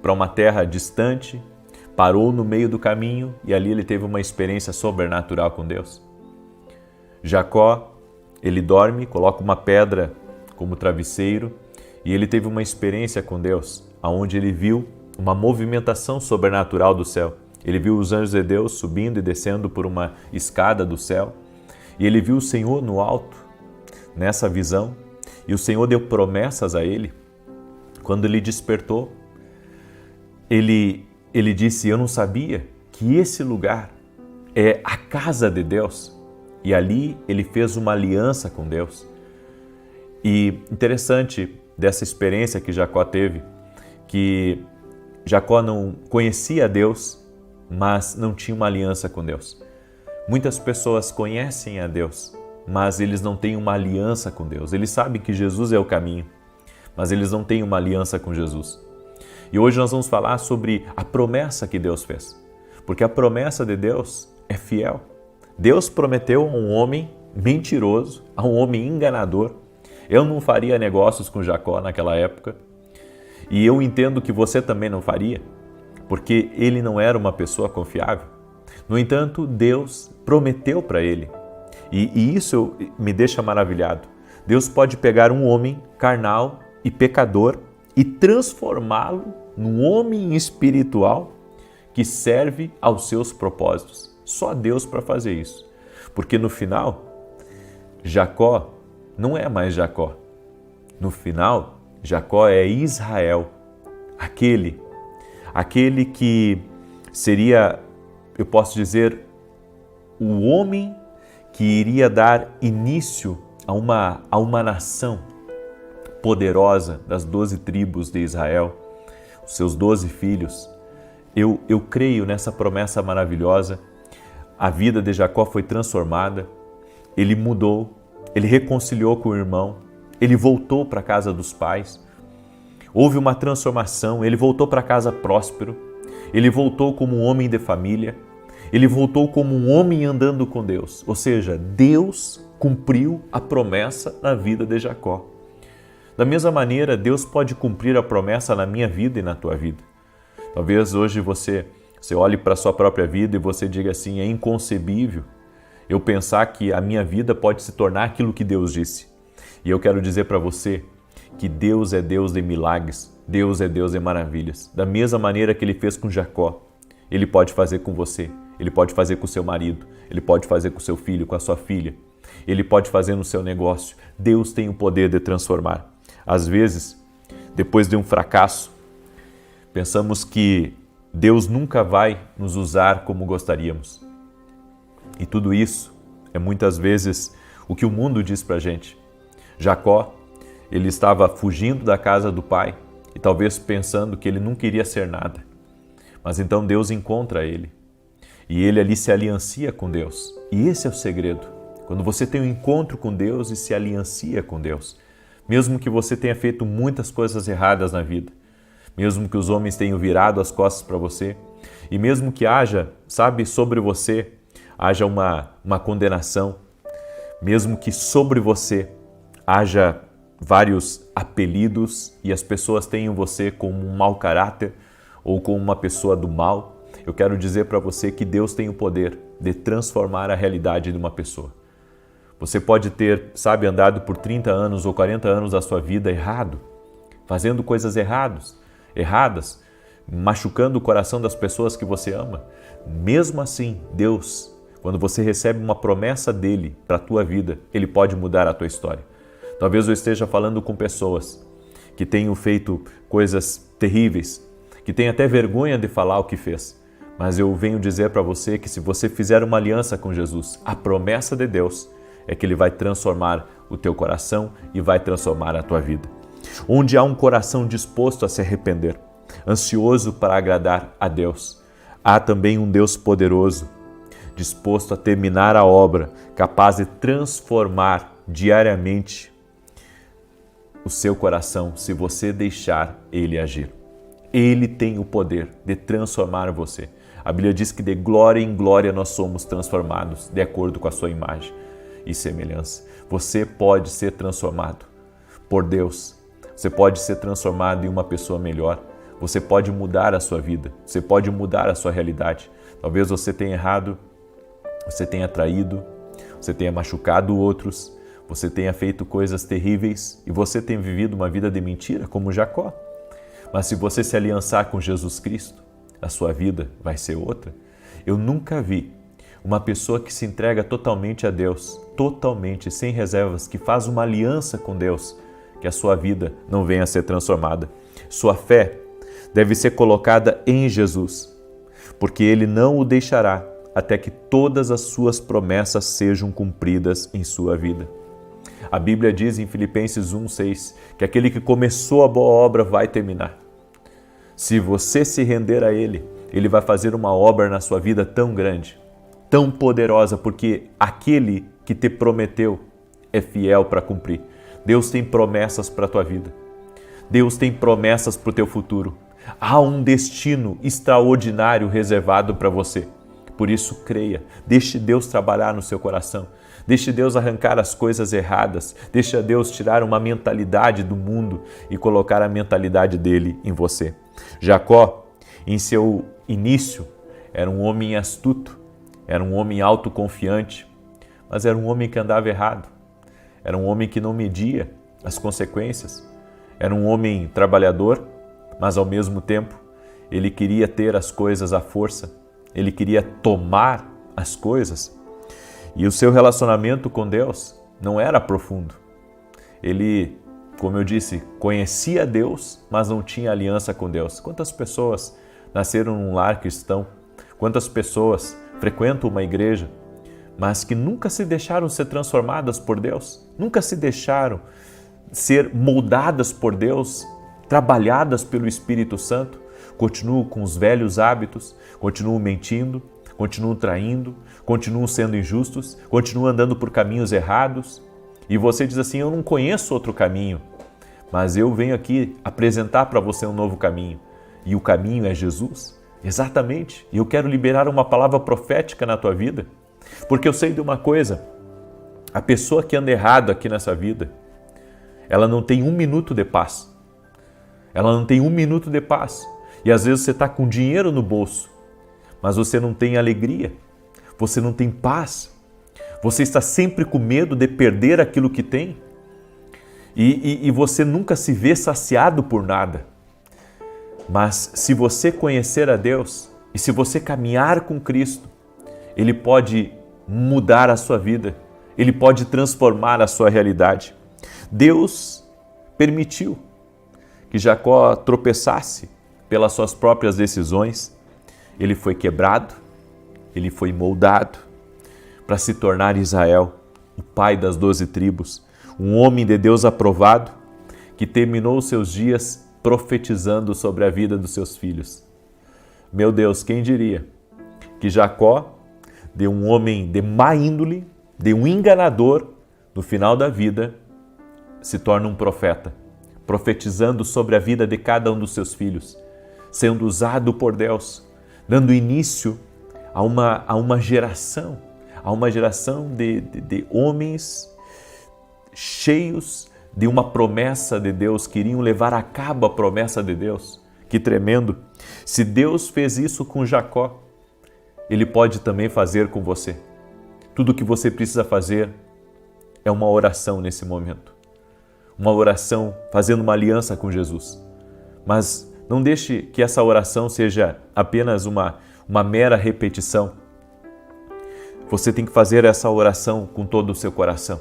para uma terra distante, parou no meio do caminho e ali ele teve uma experiência sobrenatural com Deus. Jacó, ele dorme, coloca uma pedra como travesseiro e ele teve uma experiência com Deus, onde ele viu uma movimentação sobrenatural do céu. Ele viu os anjos de Deus subindo e descendo por uma escada do céu. E ele viu o Senhor no alto, nessa visão. E o Senhor deu promessas a ele. Quando ele despertou, ele disse, eu não sabia que esse lugar é a casa de Deus. E ali ele fez uma aliança com Deus. E interessante dessa experiência que Jacó teve, que Jacó não conhecia Deus, mas não tinha uma aliança com Deus. Muitas pessoas conhecem a Deus, mas eles não têm uma aliança com Deus. Eles sabem que Jesus é o caminho, mas eles não têm uma aliança com Jesus. E hoje nós vamos falar sobre a promessa que Deus fez, porque a promessa de Deus é fiel. Deus prometeu a um homem mentiroso, a um homem enganador. Eu não faria negócios com Jacó naquela época, e eu entendo que você também não faria, porque ele não era uma pessoa confiável. No entanto, Deus prometeu para ele, e isso me deixa maravilhado. Deus pode pegar um homem carnal e pecador e transformá-lo num homem espiritual que serve aos seus propósitos. Só Deus para fazer isso. Porque no final, Jacó não é mais Jacó. No final, Jacó é Israel, aquele que seria, eu posso dizer, o homem que iria dar início a uma nação poderosa das 12 tribos de Israel, os seus 12 filhos. Eu creio nessa promessa maravilhosa. A vida de Jacó foi transformada, ele mudou, ele reconciliou com o irmão, ele voltou para a casa dos pais, houve uma transformação, ele voltou para casa próspero, ele voltou como um homem de família, ele voltou como um homem andando com Deus. Ou seja, Deus cumpriu a promessa na vida de Jacó. Da mesma maneira, Deus pode cumprir a promessa na minha vida e na tua vida. Talvez hoje você olhe para a sua própria vida e você diga assim, é inconcebível eu pensar que a minha vida pode se tornar aquilo que Deus disse. E eu quero dizer para você que Deus é Deus de milagres, Deus é Deus de maravilhas. Da mesma maneira que Ele fez com Jacó, Ele pode fazer com você, Ele pode fazer com o seu marido, Ele pode fazer com o seu filho, com a sua filha, Ele pode fazer no seu negócio. Deus tem o poder de transformar. Às vezes, depois de um fracasso, pensamos que Deus nunca vai nos usar como gostaríamos. E tudo isso é muitas vezes o que o mundo diz para a gente. Jacó, ele estava fugindo da casa do pai e talvez pensando que ele não queria ser nada. Mas então Deus encontra ele e ele ali se aliancia com Deus. E esse é o segredo. Quando você tem um encontro com Deus e se aliancia com Deus, mesmo que você tenha feito muitas coisas erradas na vida, mesmo que os homens tenham virado as costas para você, e mesmo que haja, sobre você, haja uma condenação, mesmo que sobre você haja vários apelidos e as pessoas tenham você como um mau caráter ou como uma pessoa do mal, eu quero dizer para você que Deus tem o poder de transformar a realidade de uma pessoa. Você pode ter, andado por 30 anos ou 40 anos da sua vida errado, fazendo coisas erradas, machucando o coração das pessoas que você ama. Mesmo assim, Deus, quando você recebe uma promessa dele para a tua vida, ele pode mudar a tua história. Talvez eu esteja falando com pessoas que tenham feito coisas terríveis, que têm até vergonha de falar o que fez. Mas eu venho dizer para você que se você fizer uma aliança com Jesus, a promessa de Deus é que Ele vai transformar o teu coração e vai transformar a tua vida. Onde há um coração disposto a se arrepender, ansioso para agradar a Deus, há também um Deus poderoso, disposto a terminar a obra, capaz de transformar diariamente o seu coração se você deixar Ele agir. Ele tem o poder de transformar você. A Bíblia diz que de glória em glória nós somos transformados, de acordo com a sua imagem e semelhança. Você pode ser transformado por Deus. Você pode ser transformado em uma pessoa melhor. Você pode mudar a sua vida. Você pode mudar a sua realidade. Talvez você tenha errado, você tenha traído, você tenha machucado outros, você tenha feito coisas terríveis e você tenha vivido uma vida de mentira, como Jacó. Mas se você se aliançar com Jesus Cristo, a sua vida vai ser outra. Eu nunca vi uma pessoa que se entrega totalmente a Deus, totalmente, sem reservas, que faz uma aliança com Deus, que a sua vida não venha a ser transformada. Sua fé deve ser colocada em Jesus, porque Ele não o deixará até que todas as suas promessas sejam cumpridas em sua vida. A Bíblia diz em Filipenses 1:6 que aquele que começou a boa obra vai terminar. Se você se render a Ele, Ele vai fazer uma obra na sua vida tão grande, tão poderosa, porque aquele que te prometeu é fiel para cumprir. Deus tem promessas para a tua vida. Deus tem promessas para o teu futuro. Há um destino extraordinário reservado para você. Por isso, creia. Deixe Deus trabalhar no seu coração. Deixe Deus arrancar as coisas erradas. Deixe Deus tirar uma mentalidade do mundo e colocar a mentalidade dele em você. Jacó, em seu início, era um homem astuto, era um homem autoconfiante, mas era um homem que andava errado. Era um homem que não media as consequências. Era um homem trabalhador, mas ao mesmo tempo ele queria ter as coisas à força. Ele queria tomar as coisas. E o seu relacionamento com Deus não era profundo. Ele, como eu disse, conhecia Deus, mas não tinha aliança com Deus. Quantas pessoas nasceram num lar cristão, Quantas pessoas frequentam uma igreja, mas que nunca se deixaram ser transformadas por Deus, nunca se deixaram ser moldadas por Deus, trabalhadas pelo Espírito Santo, continuam com os velhos hábitos, continuam mentindo, continuam traindo, continuam sendo injustos, continuam andando por caminhos errados. E você diz assim, eu não conheço outro caminho, mas eu venho aqui apresentar para você um novo caminho. E o caminho é Jesus. Exatamente. E eu quero liberar uma palavra profética na tua vida, porque eu sei de uma coisa, a pessoa que anda errado aqui nessa vida, ela não tem 1 minuto de paz. Ela não tem 1 minuto de paz. E às vezes você está com dinheiro no bolso, mas você não tem alegria, você não tem paz, você está sempre com medo de perder aquilo que tem e você nunca se vê saciado por nada. Mas se você conhecer a Deus e se você caminhar com Cristo, Ele pode mudar a sua vida, Ele pode transformar a sua realidade. Deus permitiu que Jacó tropeçasse pelas suas próprias decisões. Ele foi quebrado, ele foi moldado para se tornar Israel, o pai das 12 tribos, um homem de Deus aprovado que terminou os seus dias profetizando sobre a vida dos seus filhos. Meu Deus, quem diria que Jacó, de um homem de má índole, de um enganador, no final da vida, se torna um profeta, profetizando sobre a vida de cada um dos seus filhos, sendo usado por Deus, dando início a uma geração de homens cheios de uma promessa de Deus, que iriam levar a cabo a promessa de Deus. Que tremendo! Se Deus fez isso com Jacó, Ele pode também fazer com você. Tudo o que você precisa fazer é uma oração nesse momento. Uma oração fazendo uma aliança com Jesus. Mas não deixe que essa oração seja apenas uma mera repetição. Você tem que fazer essa oração com todo o seu coração.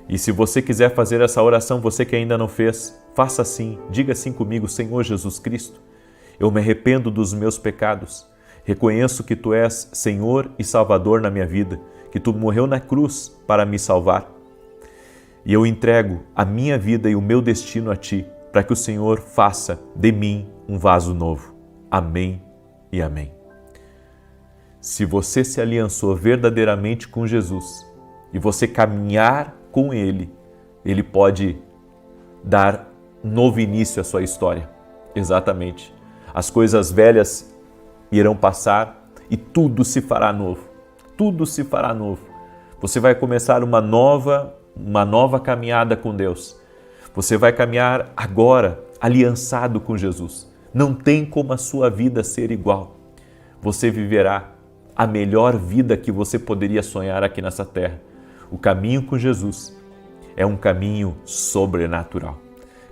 E se você quiser fazer essa oração, você que ainda não fez, faça assim, diga assim comigo: Senhor Jesus Cristo, eu me arrependo dos meus pecados, reconheço que Tu és Senhor e Salvador na minha vida, que Tu morreu na cruz para me salvar. E eu entrego a minha vida e o meu destino a Ti, para que o Senhor faça de mim um vaso novo. Amém e amém. Se você se aliançou verdadeiramente com Jesus e você caminhar com Ele, Ele pode dar um novo início à sua história. Exatamente. As coisas velhas irão passar e tudo se fará novo. Tudo se fará novo. Você vai começar uma nova caminhada com Deus. Você vai caminhar agora aliançado com Jesus. Não tem como a sua vida ser igual. Você viverá a melhor vida que você poderia sonhar aqui nessa terra. O caminho com Jesus é um caminho sobrenatural.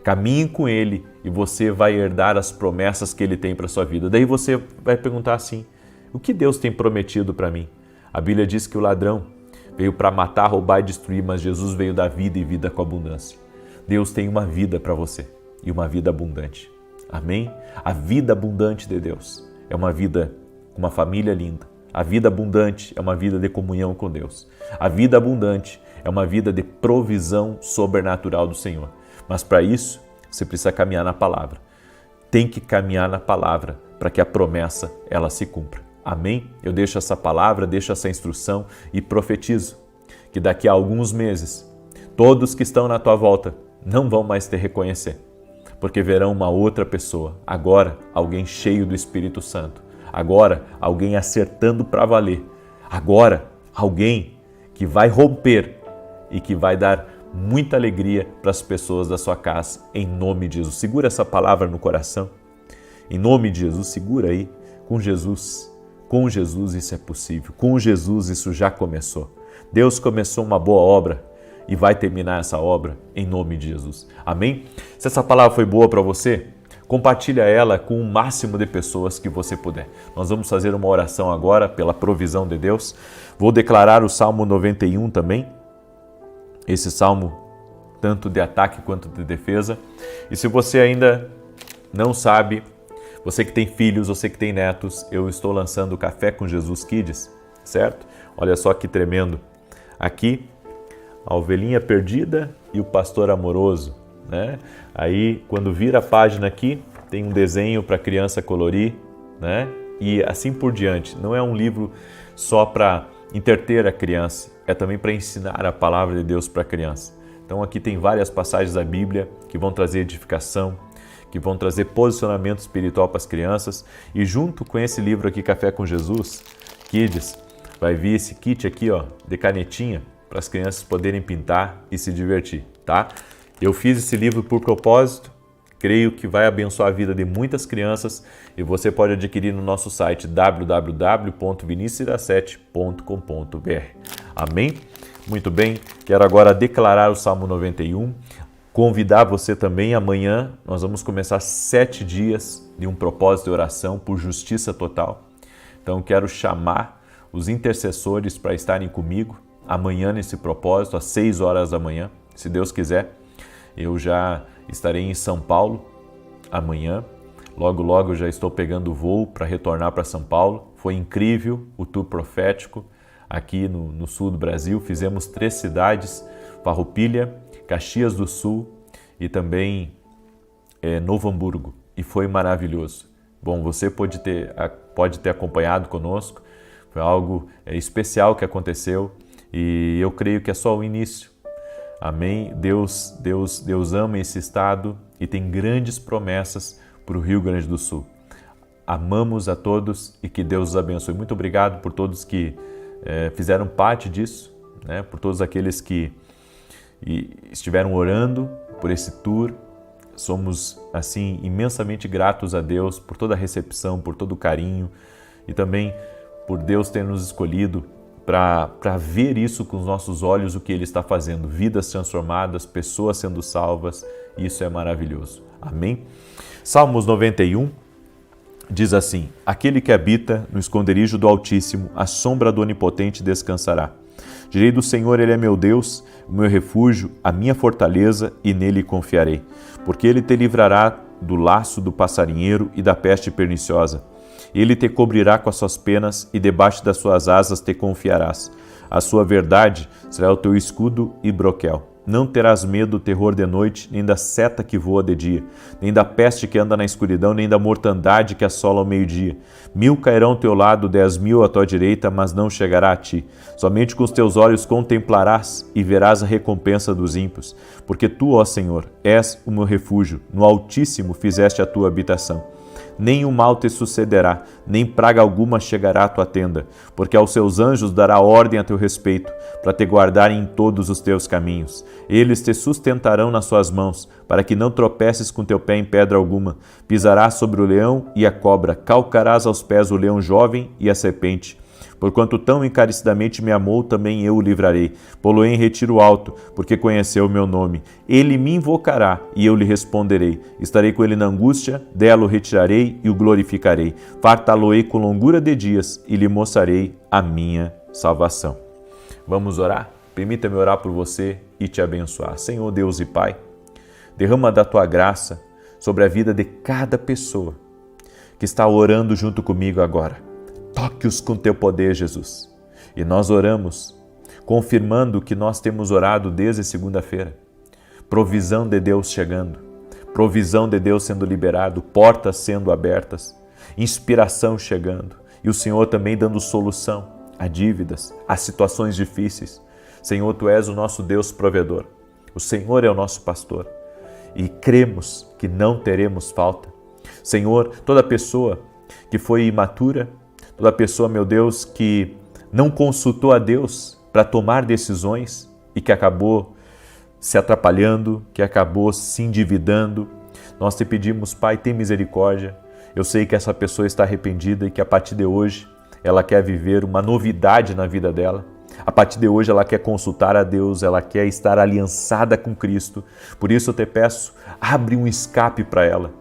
Caminhe com Ele e você vai herdar as promessas que Ele tem para a sua vida. Daí você vai perguntar assim: o que Deus tem prometido para mim? A Bíblia diz que o ladrão veio para matar, roubar e destruir, mas Jesus veio dar vida e vida com abundância. Deus tem uma vida para você e uma vida abundante. Amém? A vida abundante de Deus é uma vida com uma família linda. A vida abundante é uma vida de comunhão com Deus. A vida abundante é uma vida de provisão sobrenatural do Senhor. Mas para isso, você precisa caminhar na palavra. Tem que caminhar na palavra para que a promessa ela se cumpra. Amém? Eu deixo essa palavra, deixo essa instrução e profetizo que daqui a alguns meses, todos que estão na tua volta não vão mais te reconhecer, porque verão uma outra pessoa. Agora, alguém cheio do Espírito Santo. Agora, alguém acertando para valer. Agora, alguém que vai romper e que vai dar muita alegria para as pessoas da sua casa, em nome de Jesus. Segura essa palavra no coração. Em nome de Jesus, segura aí. Com Jesus isso é possível. Com Jesus isso já começou. Deus começou uma boa obra e vai terminar essa obra em nome de Jesus. Amém? Se essa palavra foi boa para você, compartilha ela com o máximo de pessoas que você puder. Nós vamos fazer uma oração agora pela provisão de Deus. Vou declarar o Salmo 91 também. Esse salmo tanto de ataque quanto de defesa. E se você ainda não sabe, Você que tem filhos, você que tem netos, eu estou lançando o Café com Jesus Kids, certo? Olha só que tremendo. Aqui, a ovelhinha perdida e o pastor amoroso, né? Aí, quando vira a página aqui, tem um desenho para a criança colorir, né? E assim por diante. Não é um livro só para entreter a criança, é também para ensinar a palavra de Deus para a criança. Então aqui tem várias passagens da Bíblia que vão trazer edificação, que vão trazer posicionamento espiritual para as crianças. E junto com esse livro aqui, Café com Jesus Kids, vai vir esse kit aqui, ó, de canetinha, para as crianças poderem pintar e se divertir, tá? Eu fiz esse livro por propósito, creio que vai abençoar a vida de muitas crianças e você pode adquirir no nosso site www.vinicius17.com.br. Amém? Muito bem, quero agora declarar o Salmo 91, convidar você também, amanhã nós vamos começar 7 dias de um propósito de oração por justiça total. Então quero chamar os intercessores para estarem comigo amanhã nesse propósito, às 6 horas da manhã, se Deus quiser. Eu já estarei em São Paulo amanhã. Logo eu já estou pegando voo para retornar para São Paulo. Foi incrível o tour profético aqui no sul do Brasil. Fizemos 3 cidades, Farroupilha, Caxias do Sul e também Novo Hamburgo. E foi maravilhoso. Bom, você pode ter acompanhado conosco. Foi algo especial que aconteceu e eu creio que é só o início. Amém? Deus ama esse estado e tem grandes promessas para o Rio Grande do Sul. Amamos a todos e que Deus os abençoe. Muito obrigado por todos que fizeram parte disso, né? Por todos aqueles que estiveram orando por esse tour. Somos, assim, imensamente gratos a Deus por toda a recepção, por todo o carinho e também por Deus ter nos escolhido para ver isso com os nossos olhos, o que Ele está fazendo. Vidas transformadas, pessoas sendo salvas, isso é maravilhoso. Amém? Salmos 91 diz assim: aquele que habita no esconderijo do Altíssimo, à sombra do Onipotente descansará. Direi do Senhor, Ele é meu Deus, o meu refúgio, a minha fortaleza, e nele confiarei. Porque Ele te livrará do laço do passarinheiro e da peste perniciosa. Ele te cobrirá com as suas penas e debaixo das suas asas te confiarás. A sua verdade será o teu escudo e broquel. Não terás medo do terror de noite, nem da seta que voa de dia, nem da peste que anda na escuridão, nem da mortandade que assola ao meio-dia. 1000 cairão ao teu lado, 10.000 à tua direita, mas não chegará a ti. Somente com os teus olhos contemplarás e verás a recompensa dos ímpios. Porque tu, ó Senhor, és o meu refúgio, no Altíssimo fizeste a tua habitação. Nem o mal te sucederá, nem praga alguma chegará à tua tenda, porque aos seus anjos dará ordem a teu respeito, para te guardarem em todos os teus caminhos. Eles te sustentarão nas suas mãos, para que não tropeces com teu pé em pedra alguma. Pisarás sobre o leão e a cobra, calcarás aos pés o leão jovem e a serpente. Porquanto tão encarecidamente me amou, também eu o livrarei. Pô-lo-ei em retiro alto, porque conheceu o meu nome. Ele me invocará, e eu lhe responderei. Estarei com ele na angústia, dela o retirarei e o glorificarei. Fartá-lo-ei com longura de dias, e lhe mostrarei a minha salvação. Vamos orar? Permita-me orar por você e te abençoar. Senhor Deus e Pai, derrama da Tua graça sobre a vida de cada pessoa que está orando junto comigo agora. Toque-os com Teu poder, Jesus. E nós oramos, confirmando o que nós temos orado desde segunda-feira. Provisão de Deus chegando, provisão de Deus sendo liberado, portas sendo abertas, inspiração chegando. E o Senhor também dando solução a dívidas, a situações difíceis. Senhor, Tu és o nosso Deus provedor. O Senhor é o nosso pastor. E cremos que não teremos falta. Senhor, toda pessoa que foi imatura, toda pessoa, meu Deus, que não consultou a Deus para tomar decisões e que acabou se atrapalhando, que acabou se endividando, nós te pedimos, Pai, tem misericórdia. Eu sei que essa pessoa está arrependida e que a partir de hoje ela quer viver uma novidade na vida dela. A partir de hoje ela quer consultar a Deus, ela quer estar aliançada com Cristo. Por isso eu te peço, abre um escape para ela.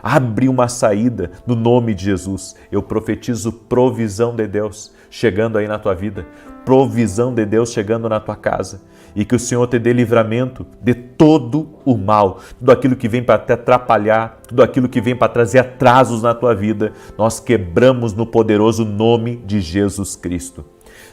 Abre uma saída no nome de Jesus. Eu profetizo provisão de Deus. chegando aí na tua vida, provisão de Deus chegando na tua casa, e que o Senhor te dê livramento de todo o mal, tudo aquilo que vem para te atrapalhar, tudo aquilo que vem para trazer atrasos na tua vida, nós quebramos no poderoso nome de Jesus Cristo.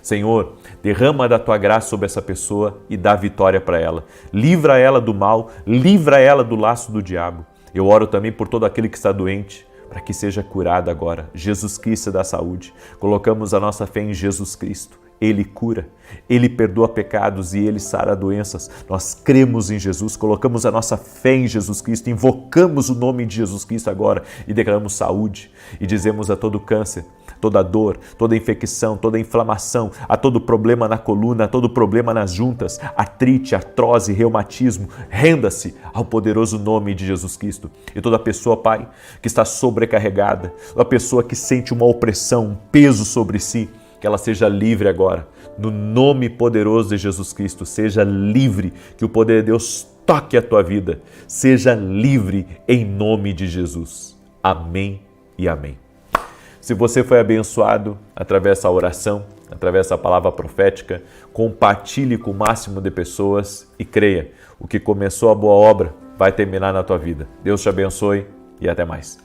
Senhor, derrama da tua graça sobre essa pessoa e dá vitória para ela. Livra ela do mal, livra ela do laço do diabo. Eu oro também por todo aquele que está doente, para que seja curado agora. Jesus Cristo dá saúde. Colocamos a nossa fé em Jesus Cristo. Ele cura, Ele perdoa pecados e Ele sara doenças. Nós cremos em Jesus, colocamos a nossa fé em Jesus Cristo, invocamos o nome de Jesus Cristo agora e declaramos saúde. E dizemos a todo câncer, toda dor, toda infecção, toda inflamação, a todo problema na coluna, a todo problema nas juntas, artrite, artrose, reumatismo, renda-se ao poderoso nome de Jesus Cristo. E toda pessoa, Pai, que está sobrecarregada, toda pessoa que sente uma opressão, um peso sobre si, que ela seja livre agora, no nome poderoso de Jesus Cristo, seja livre, que o poder de Deus toque a tua vida, seja livre em nome de Jesus. Amém e amém. Se você foi abençoado através dessa oração, através dessa palavra profética, compartilhe com o máximo de pessoas e creia, o que começou a boa obra vai terminar na tua vida. Deus te abençoe e até mais.